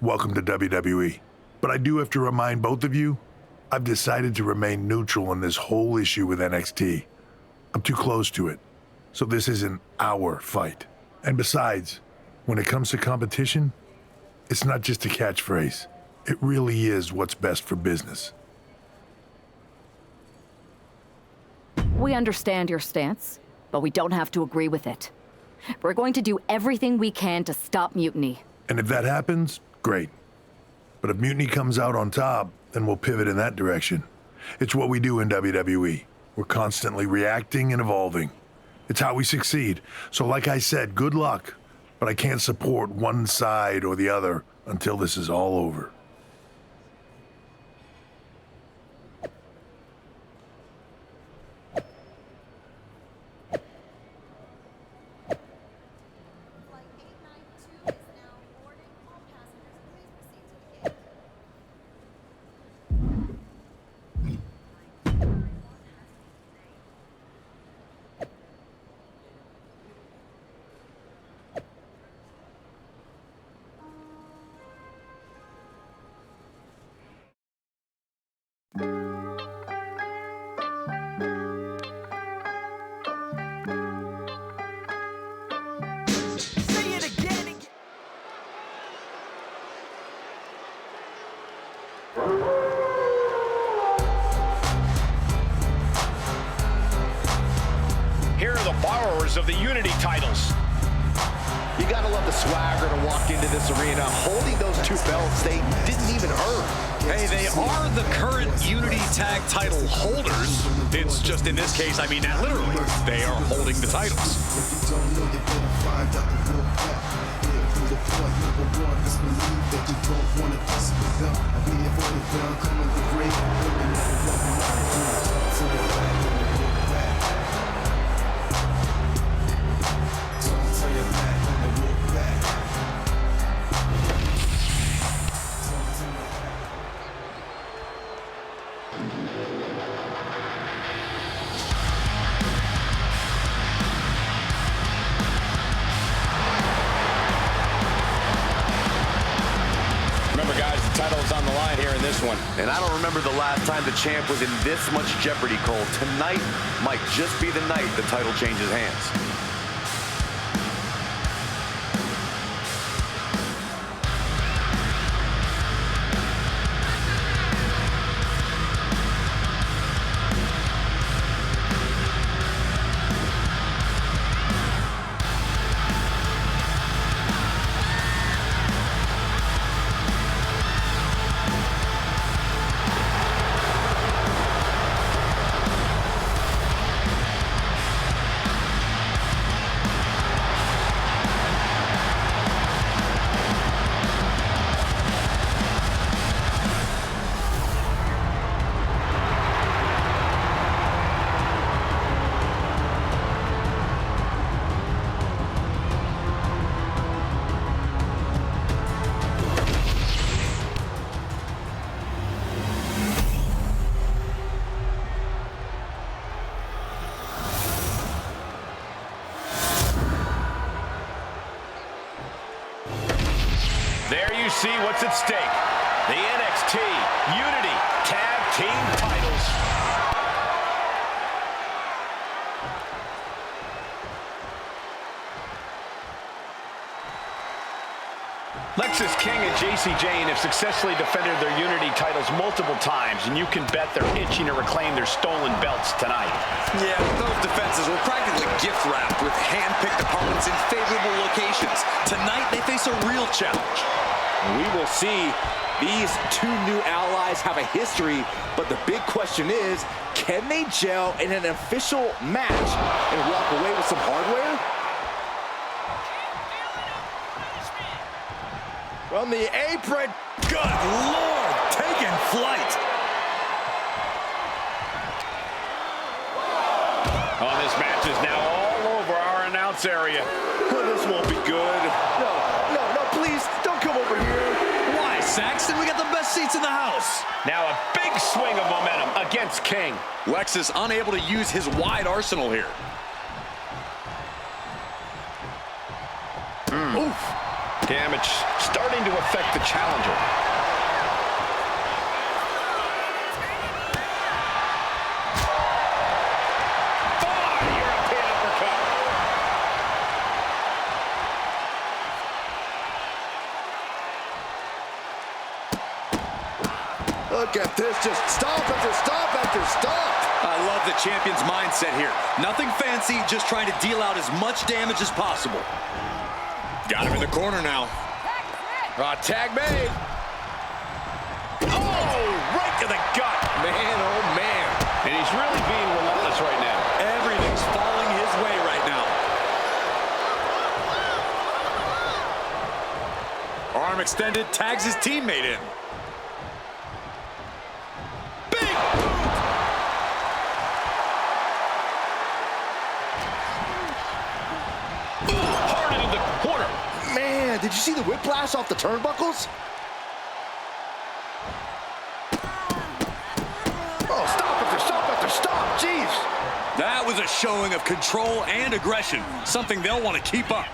Welcome to WWE. But I do have to remind both of you, I've decided to remain neutral in this whole issue with NXT. I'm too close to it. So this isn't our fight. And besides, when it comes to competition, it's not just a catchphrase. It really is what's best for business. We understand your stance, but we don't have to agree with it. We're going to do everything we can to stop Mutiny. And if that happens, great. But if Mutiny comes out on top, then we'll pivot in that direction. It's what we do in WWE. We're constantly reacting and evolving. It's how we succeed. So like I said, good luck. But I can't support one side or the other until this is all over. Here are the borrowers of the Unity titles. You gotta love the swagger to walk into this arena holding those two belts they didn't even earn. Hey, they are the current Unity Tag title holders. It's just in this case, I mean that literally. They are holding the titles. Remember, guys, the title is on the line here in this one. And I don't remember the last time the champ was in this much jeopardy, Cole. Tonight might just be the night the title changes hands. There you see what's at stake. The NXT Unity Tag Team titles. Lexis King and Jacy Jayne have successfully defended their Unity titles multiple times, and you can bet they're itching to reclaim their stolen belts tonight. Yeah, those defenses were practically gift-wrapped with hand-picked opponents in favorable locations. Tonight, they face a real challenge. We will see. These two new allies have a history, but the big question is, can they gel in an official match and walk away with some hardware? From the apron, Good Lord, taking flight. Oh, this match is now all over our announce area. This won't be good. No, please, don't come over here. Why, Saxton? We got the best seats in the house. Now a big swing of momentum against King. Lexis unable to use his wide arsenal here. Oof. Damage starting to affect the challenger. European uppercut. Look at this, just stomp after stomp after stomp. I love the champion's mindset here. Nothing fancy, just trying to deal out as much damage as possible. Got him in the corner now. Tag made. Oh, right to the gut. Man, oh man. And he's really being relentless right now. Everything's falling his way right now. Arm extended, tags his teammate in. Big boot! Hard into the corner. Man, did you see the whiplash off the turnbuckles? Oh, stop after stop after stop, jeez. That was a showing of control and aggression, something they'll want to keep up.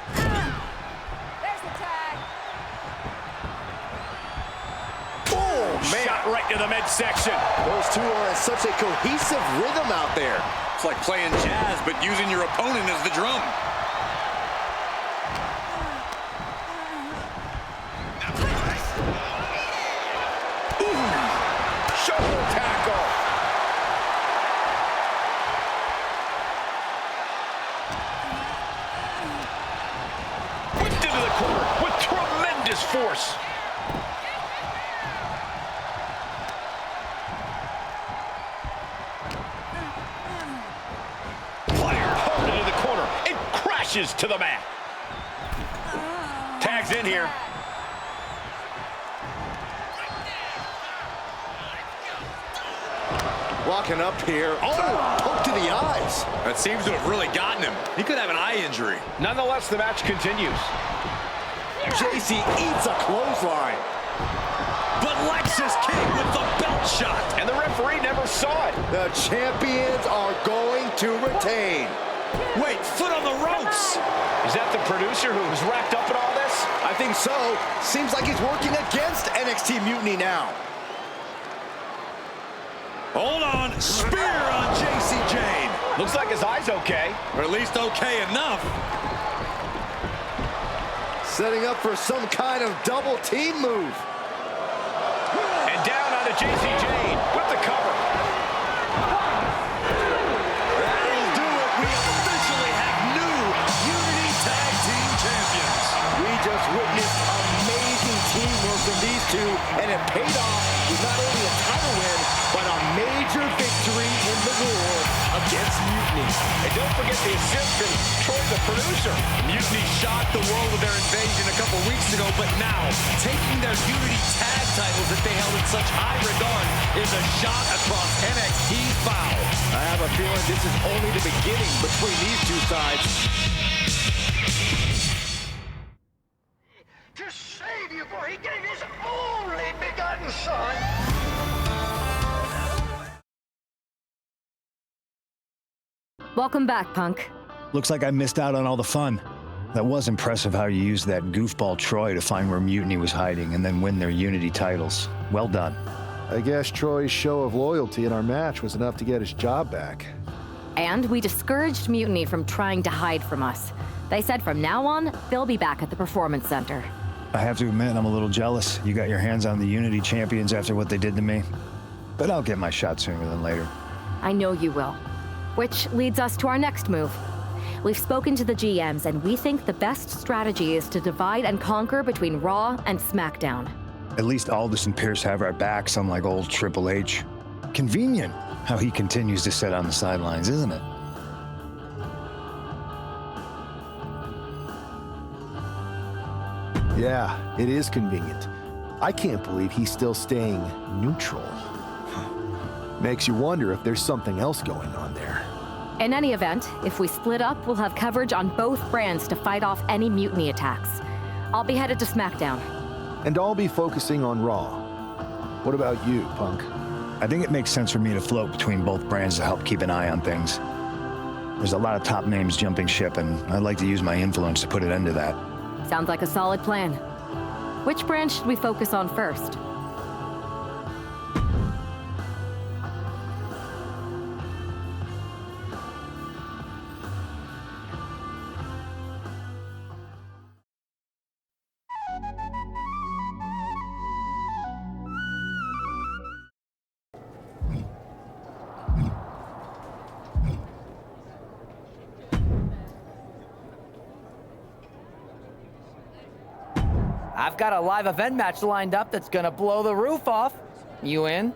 Man. Shot right to the midsection. Those two are in such a cohesive rhythm out there. It's like playing jazz, but using your opponent as the drum. Ooh. force. Fired hard into the corner and crashes to the mat. Tags in here. Walking up here. Oh, poke to the eyes. That seems to have really gotten him. He could have an eye injury. Nonetheless, the match continues. JC eats a clothesline. But Lexus King with the belt shot. And the referee never saw it. The champions are going to retain. Wait, foot on the ropes. Is that the producer who was wrapped up in all this? I think so. Seems like he's working against NXT Mutiny now. Hold on, spear on JC Jane. Looks like his eye's okay. Or at least okay enough. Setting up for some kind of double team move. And down onto JC Jane with the cover. That'll do it. We officially have new Unity Tag Team Champions. We just witnessed amazing teamwork from these two, and it paid off with not only a title win, but a major victory in the war against Mutiny. And don't forget the assist from Troy, the producer. Mutiny shocked the world with their invasion a couple weeks ago, but now, taking their Unity tag titles that they held in such high regard is a shot across NXT's bow. I have a feeling this is only the beginning between these two sides. To save you, for he gave his only begotten son. Welcome back, Punk. Looks like I missed out on all the fun. That was impressive how you used that goofball Troy to find where Mutiny was hiding and then win their Unity titles. Well done. I guess Troy's show of loyalty in our match was enough to get his job back. And we discouraged Mutiny from trying to hide from us. They said from now on, they'll be back at the Performance Center. I have to admit, I'm a little jealous. You got your hands on the Unity champions after what they did to me. But I'll get my shot sooner than later. I know you will. Which leads us to our next move. We've spoken to the GMs, and we think the best strategy is to divide and conquer between Raw and SmackDown. At least Aldis and Pierce have our backs, unlike old Triple H. Convenient how he continues to sit on the sidelines, isn't it? Yeah, it is convenient. I can't believe he's still staying neutral. Makes you wonder if there's something else going on there. In any event, if we split up, we'll have coverage on both brands to fight off any Mutiny attacks. I'll be headed to SmackDown. And I'll be focusing on Raw. What about you, Punk? I think it makes sense for me to float between both brands to help keep an eye on things. There's a lot of top names jumping ship, and I'd like to use my influence to put an end to that. Sounds like a solid plan. Which brand should we focus on first? I've got a live event match lined up that's gonna blow the roof off. You in?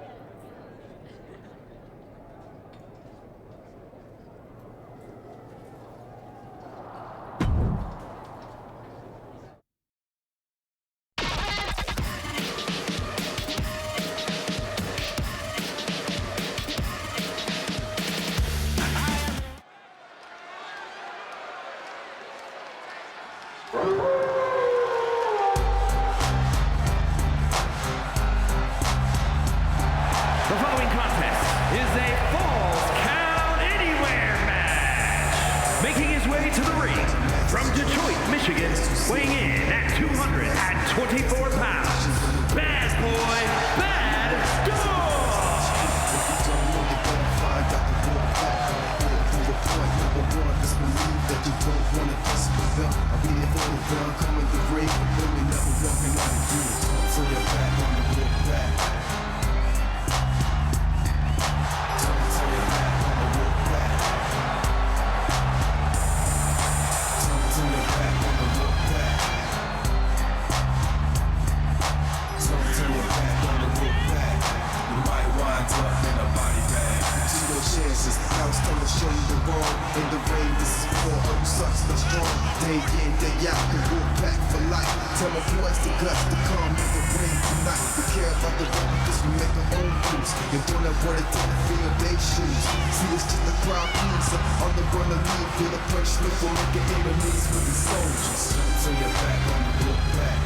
The following contest is a Falls Count Anywhere match. Making his way to the ring from Detroit, Michigan, weighing in at 224 pounds, Bad Boy, BadDog's. shoes. You wanna run it down the field, they shoes. See, it's just a crowd pleaser. On the run of leave, feel the punishment for making enemies with the soldiers. Turn your back on the look back.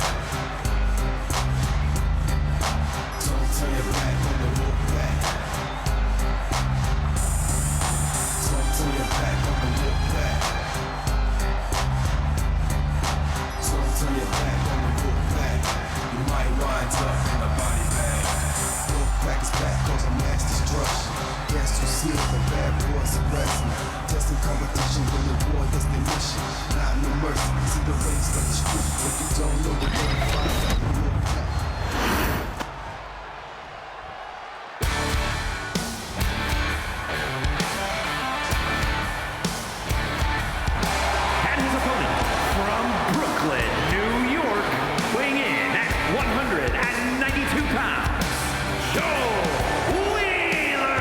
Don't turn your back on the look back. Don't turn your back on the look back. Don't turn your back on the look back. You might wind up in a body bag. Look back is back cause I'm mass destruction. Gas to seal the bad boys of wrestling. Testing competition with the war, that's the mission. Not no mercy, see the race of the street. If you don't know, you're gonna find out the look back. And his opponent from Brooklyn, New York, weighing in at 192 pounds, Joe Wheeler.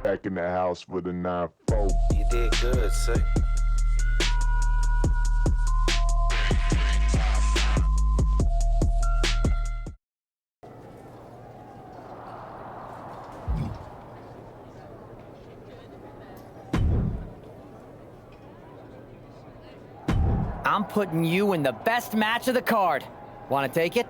Back in the house with a 9-4. You did good, sir. I'm putting you in the best match of the card. Want to take it?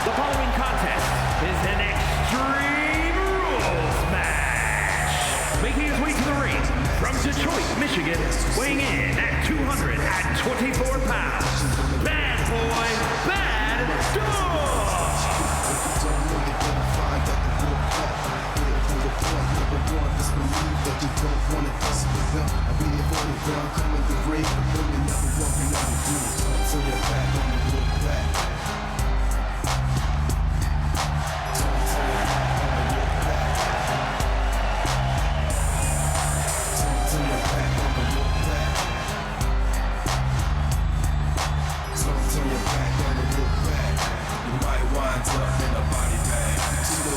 The following contest is an Extreme Rules match. Making his way to the ring from Detroit, Michigan, weighing in at 224 pounds, Bad Boy, BadDog's.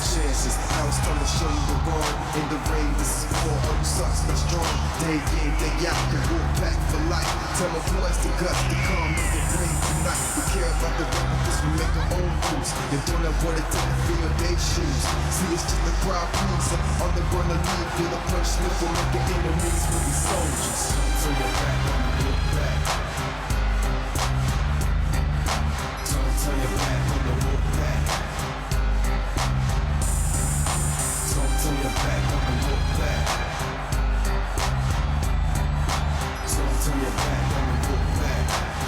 Chances, I was trying to show you the wrong. In the rain, this is for all you sucks that's strong. Day in, day out, the wolf back for life. Tell my boys the guts to come in the ring tonight. We care about the records, we make our own rules. They don't have what it takes to feel their shoes. See, it's just a crowd pleaser. On the run to leave, feel the punch slip will make the enemies will be soldiers. Turn your back on the wolf back. Turn your back on the wolf back. Turn your back on the wolf back. Turn your back on the wolf back.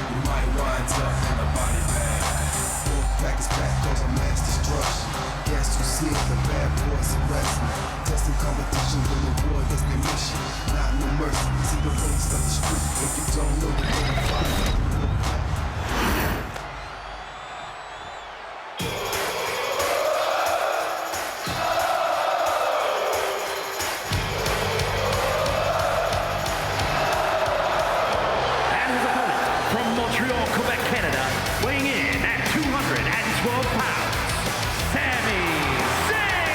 You might wind up in a body bag. Wolf pack is back cause I'm mass destruction. Guess who sees the bad boys in wrestling? Testing competition with the war, that's their mission. Not no mercy, see the race of the street. If you don't know, you're gonna find out. Weighing in at 212 pounds, Sami Zayn!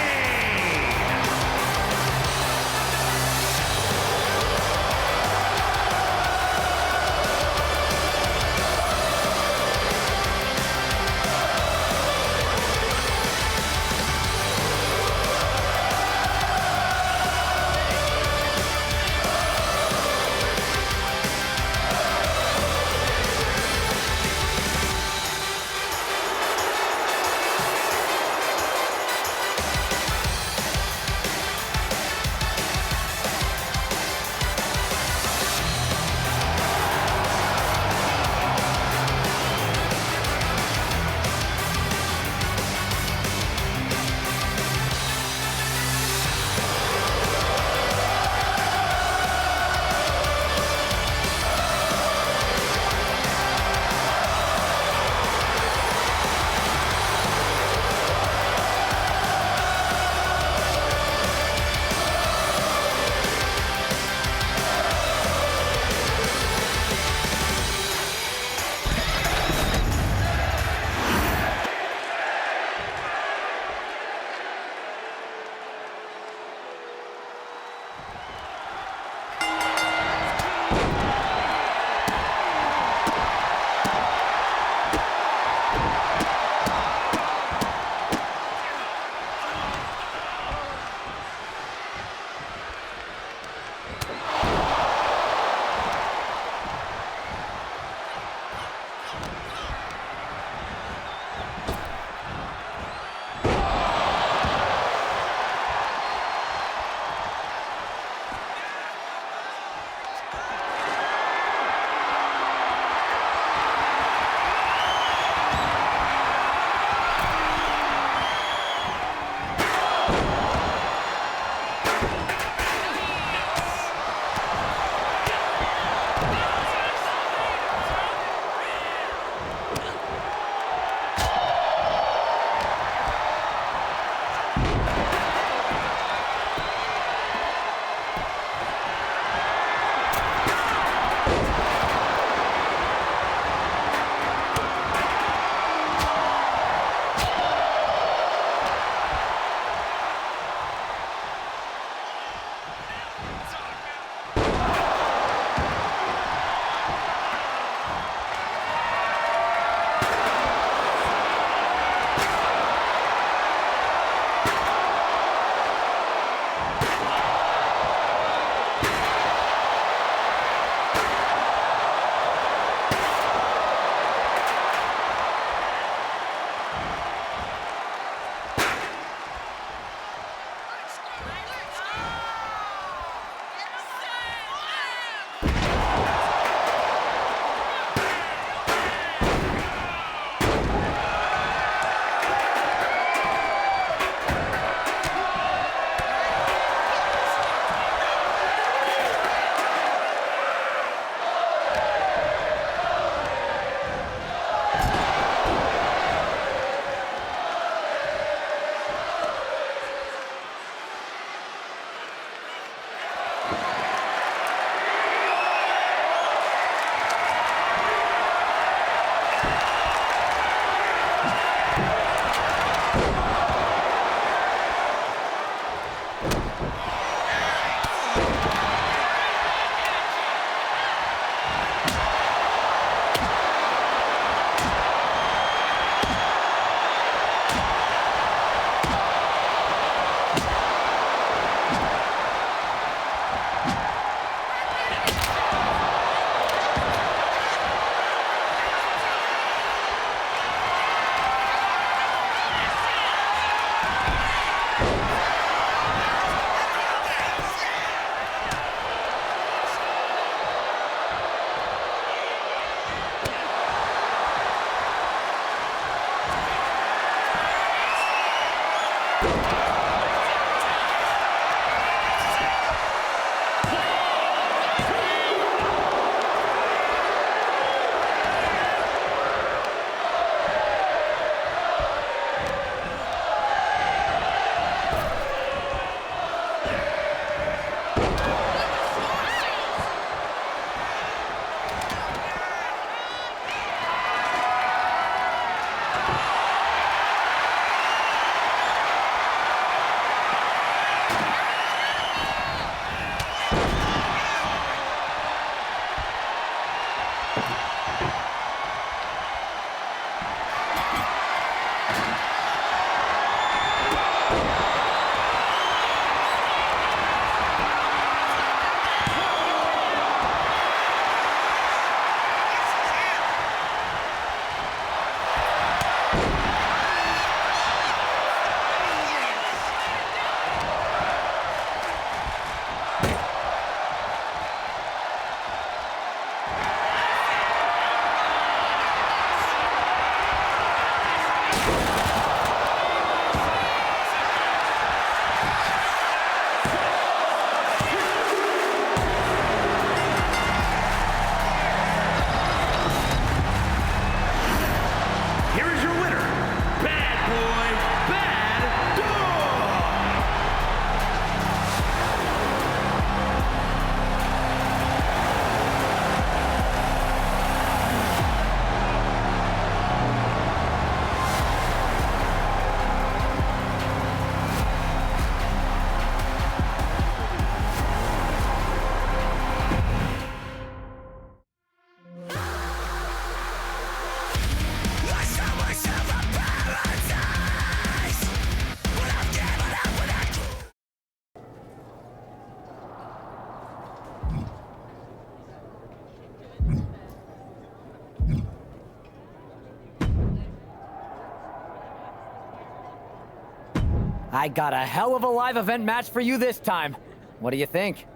I got a hell of a live event match for you this time. What do you think?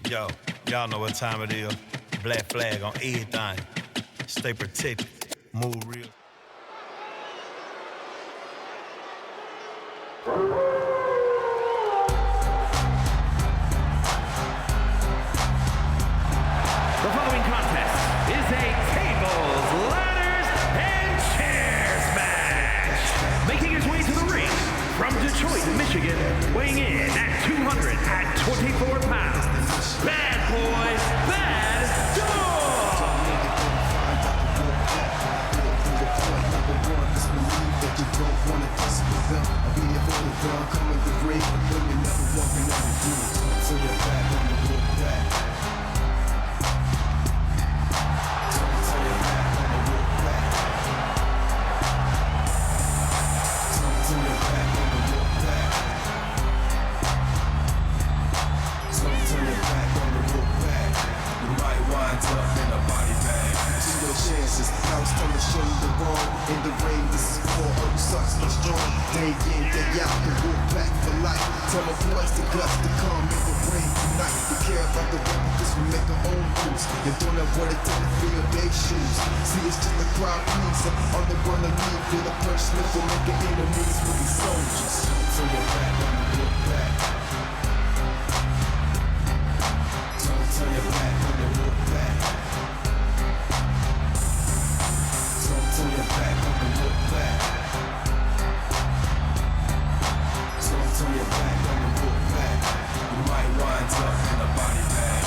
Yo, y'all know what time it is. Black flag on everything. Stay protected. Move real. The following contest is a tables, ladders, and chairs match. Making his way to the ring from Detroit, Michigan, weighing in at 224 pounds, Bad Boy, BadDog's. In the rain, this is for all you sucks and strong. Day in, day out, the walk back for life. Tell my boys the guts to come in the rain tonight. They care about the weapon, cause we make our own rules. They don't have what it takes to feel their shoes. See, it's just a crowd pleaser. On the run of me, feel the punishment for making enemies with these soldiers. So you're back on the walk back. Turn your back on the walk back. Turn your back on the look back. So turn your back on the look back. You might wind up in a body bag.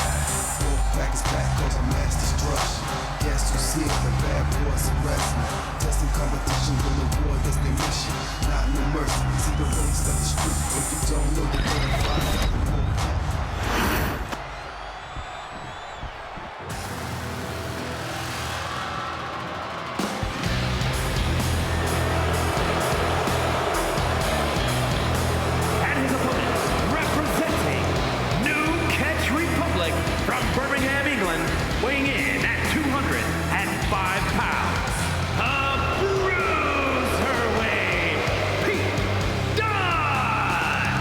Look back is back cause I'm mass destruction. Guess who sees the bad boys of wrestling? Testing competition will reward that's their mission. Not no mercy, see the race of the street. If you don't know the way to find out the look back. Weighing in at 205 pounds, a bruiserweight, Pete Dunne!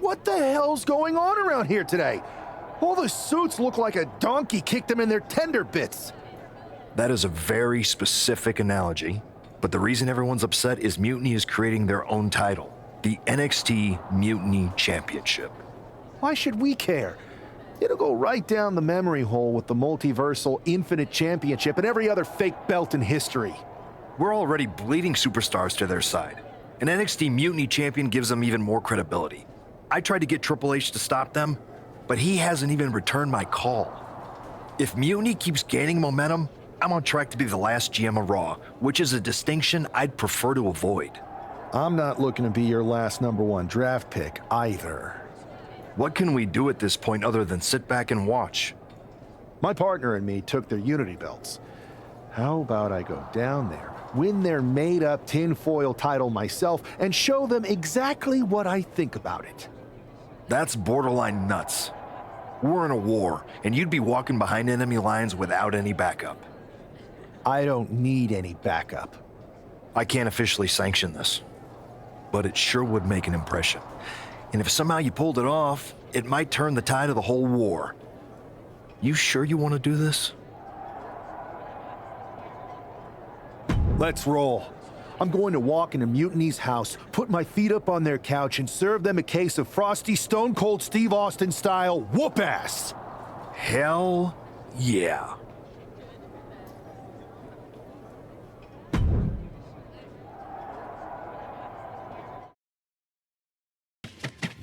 What the hell's going on around here today? All the suits look like a donkey kicked them in their tender bits. That is a very specific analogy, but the reason everyone's upset is Mutiny is creating their own title, the NXT Mutiny Championship. Why should we care? It'll go right down the memory hole with the multiversal Infinite Championship and every other fake belt in history. We're already bleeding superstars to their side. An NXT Mutiny champion gives them even more credibility. I tried to get Triple H to stop them, but he hasn't even returned my call. If Mutiny keeps gaining momentum, I'm on track to be the last GM of Raw, which is a distinction I'd prefer to avoid. I'm not looking to be your last #1 draft pick either. What can we do at this point other than sit back and watch? My partner and me took their Unity belts. How about I go down there, win their made-up tinfoil title myself, and show them exactly what I think about it? That's borderline nuts. We're in a war, and you'd be walking behind enemy lines without any backup. I don't need any backup. I can't officially sanction this, but it sure would make an impression. And if somehow you pulled it off, it might turn the tide of the whole war. You sure you want to do this? Let's roll. I'm going to walk into Mutiny's house, put my feet up on their couch, and serve them a case of frosty Stone Cold Steve Austin style whoop-ass. Hell yeah.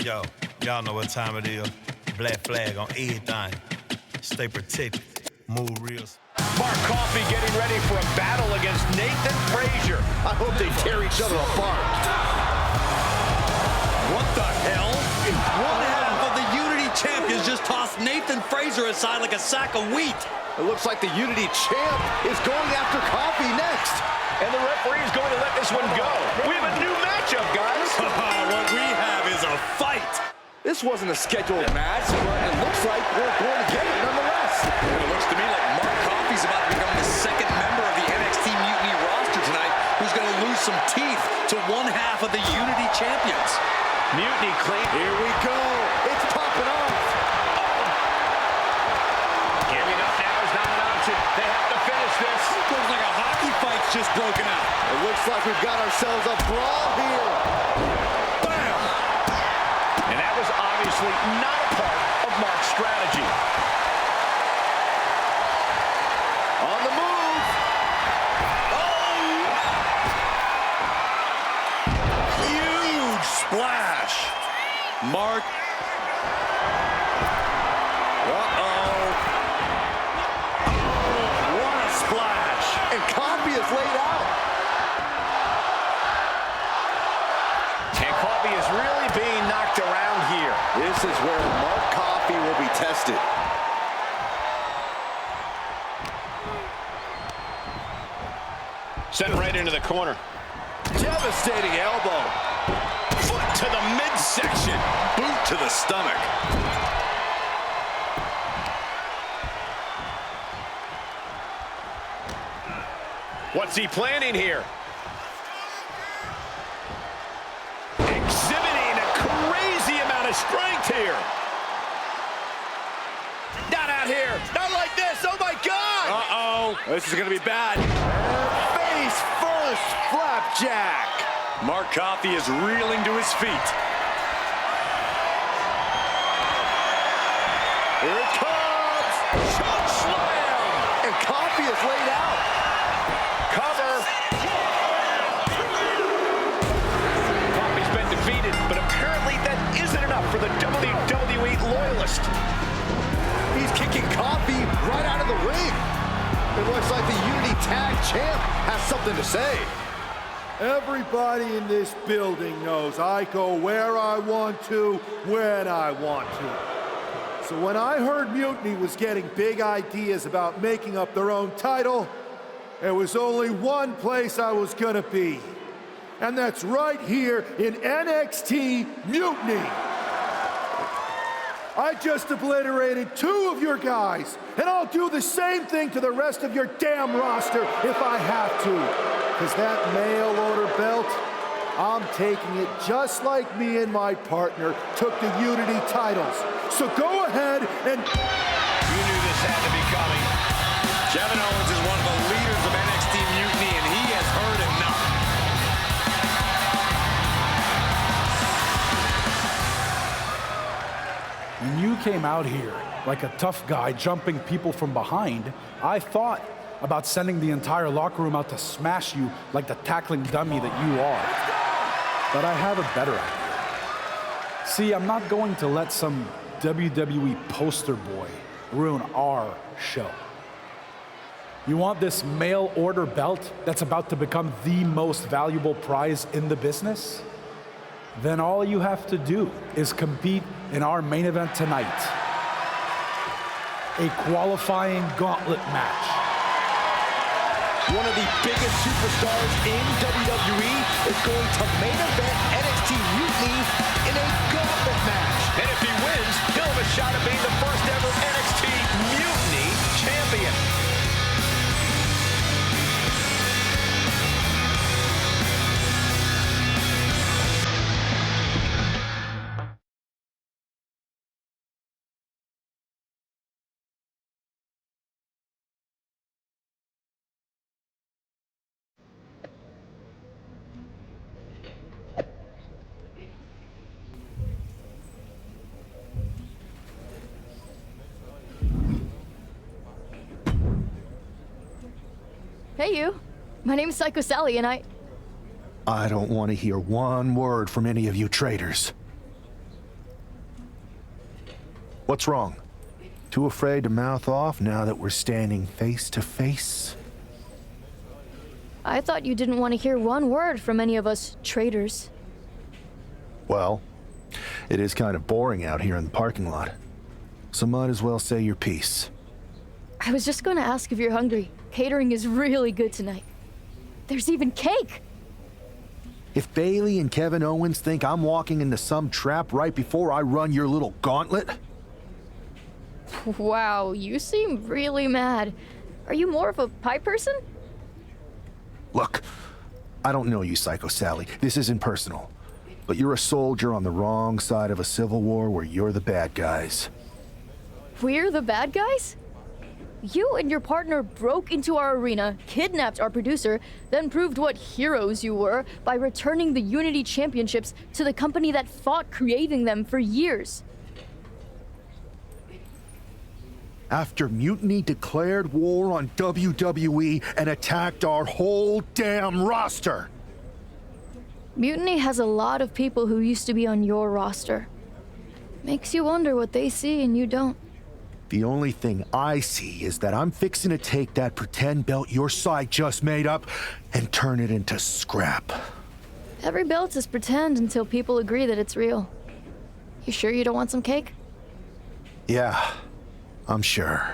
Yo, y'all know what time it is. Black flag on everything. Stay protected. Move real. Mark Coffey getting ready for a battle against Nathan Frazier. I hope they tear each other apart. What the hell? One half of the Unity champions just tossed Nathan Frazier aside like a sack of wheat. It looks like the Unity champ is going after Coffey next. And the referee is going to let this one go. We have a new matchup, guys. What we have is a fight. This wasn't a scheduled match, but it looks like we're going to get it nonetheless. It looks to me like Mark Coffey's about to become the second member of the NXT Mutiny roster tonight who's going to lose some teeth to one half of the Unity champions. Mutiny claim. Here we go. It's popping off. Giving up now is not an option. They have to finish this. Looks like a hockey fight's just broken out. It looks like we've got ourselves a brawl here. Bam! And that was obviously not a part of Mark's strategy. On the move. Oh! Huge splash. Mark. What a splash. And Coffey is laid out. And Coffey is really being knocked around here. This is where Mark Coffey will be tested. Sent right into the corner. Devastating elbow. Foot to the midsection. Boot to the stomach. What's he planning here? Exhibiting a crazy amount of strength here. Not out here. Not like this. Oh, my God. Uh-oh. This is going to be bad. Face first flapjack. Mark Coffey is reeling to his feet. Here it comes. Choke slam. And Coffey is laid out. Cover. Coffey's been defeated, but apparently that isn't enough for the WWE loyalist. He's kicking Coffey right out of the ring. It looks like the Unity Tag Champ has something to say. Everybody in this building knows I go where I want to, when I want to. So when I heard Mutiny was getting big ideas about making up their own title, there was only one place I was gonna be. And that's right here in NXT Mutiny. I just obliterated 2 of your guys, and I'll do the same thing to the rest of your damn roster if I have to. Because that mail order belt, I'm taking it just like me and my partner took the Unity titles. So go ahead and... You knew this had to be coming. Kevin Owens is one of the leaders of NXT Mutiny, and he has heard enough. When you came out here like a tough guy jumping people from behind, I thought about sending the entire locker room out to smash you like the tackling dummy that you are. But I have a better idea. See, I'm not going to let some WWE poster boy ruin our show. You want this mail order belt that's about to become the most valuable prize in the business? Then all you have to do is compete in our main event tonight. A qualifying gauntlet match. One of the biggest superstars in WWE is going to main event NXT Mutiny in a gauntlet match. And if he wins, he'll have a shot at being the first ever NXT Mutiny champion. Hey, you. My name's Psycho Sally, and I don't want to hear one word from any of you traitors. What's wrong? Too afraid to mouth off now that we're standing face to face? I thought you didn't want to hear one word from any of us traitors. Well, it is kind of boring out here in the parking lot. So might as well say your piece. I was just going to ask if you're hungry. Catering is really good tonight. There's even cake! If Bailey and Kevin Owens think I'm walking into some trap right before I run your little gauntlet... Wow, you seem really mad. Are you more of a pie person? Look, I don't know you, Psycho Sally. This isn't personal. But you're a soldier on the wrong side of a civil war where you're the bad guys. We're the bad guys? You and your partner broke into our arena, kidnapped our producer, then proved what heroes you were by returning the Unity Championships to the company that fought creating them for years. After Mutiny declared war on WWE and attacked our whole damn roster. Mutiny has a lot of people who used to be on your roster. Makes you wonder what they see and you don't. The only thing I see is that I'm fixing to take that pretend belt your side just made up and turn it into scrap. Every belt is pretend until people agree that it's real. You sure you don't want some cake? Yeah, I'm sure.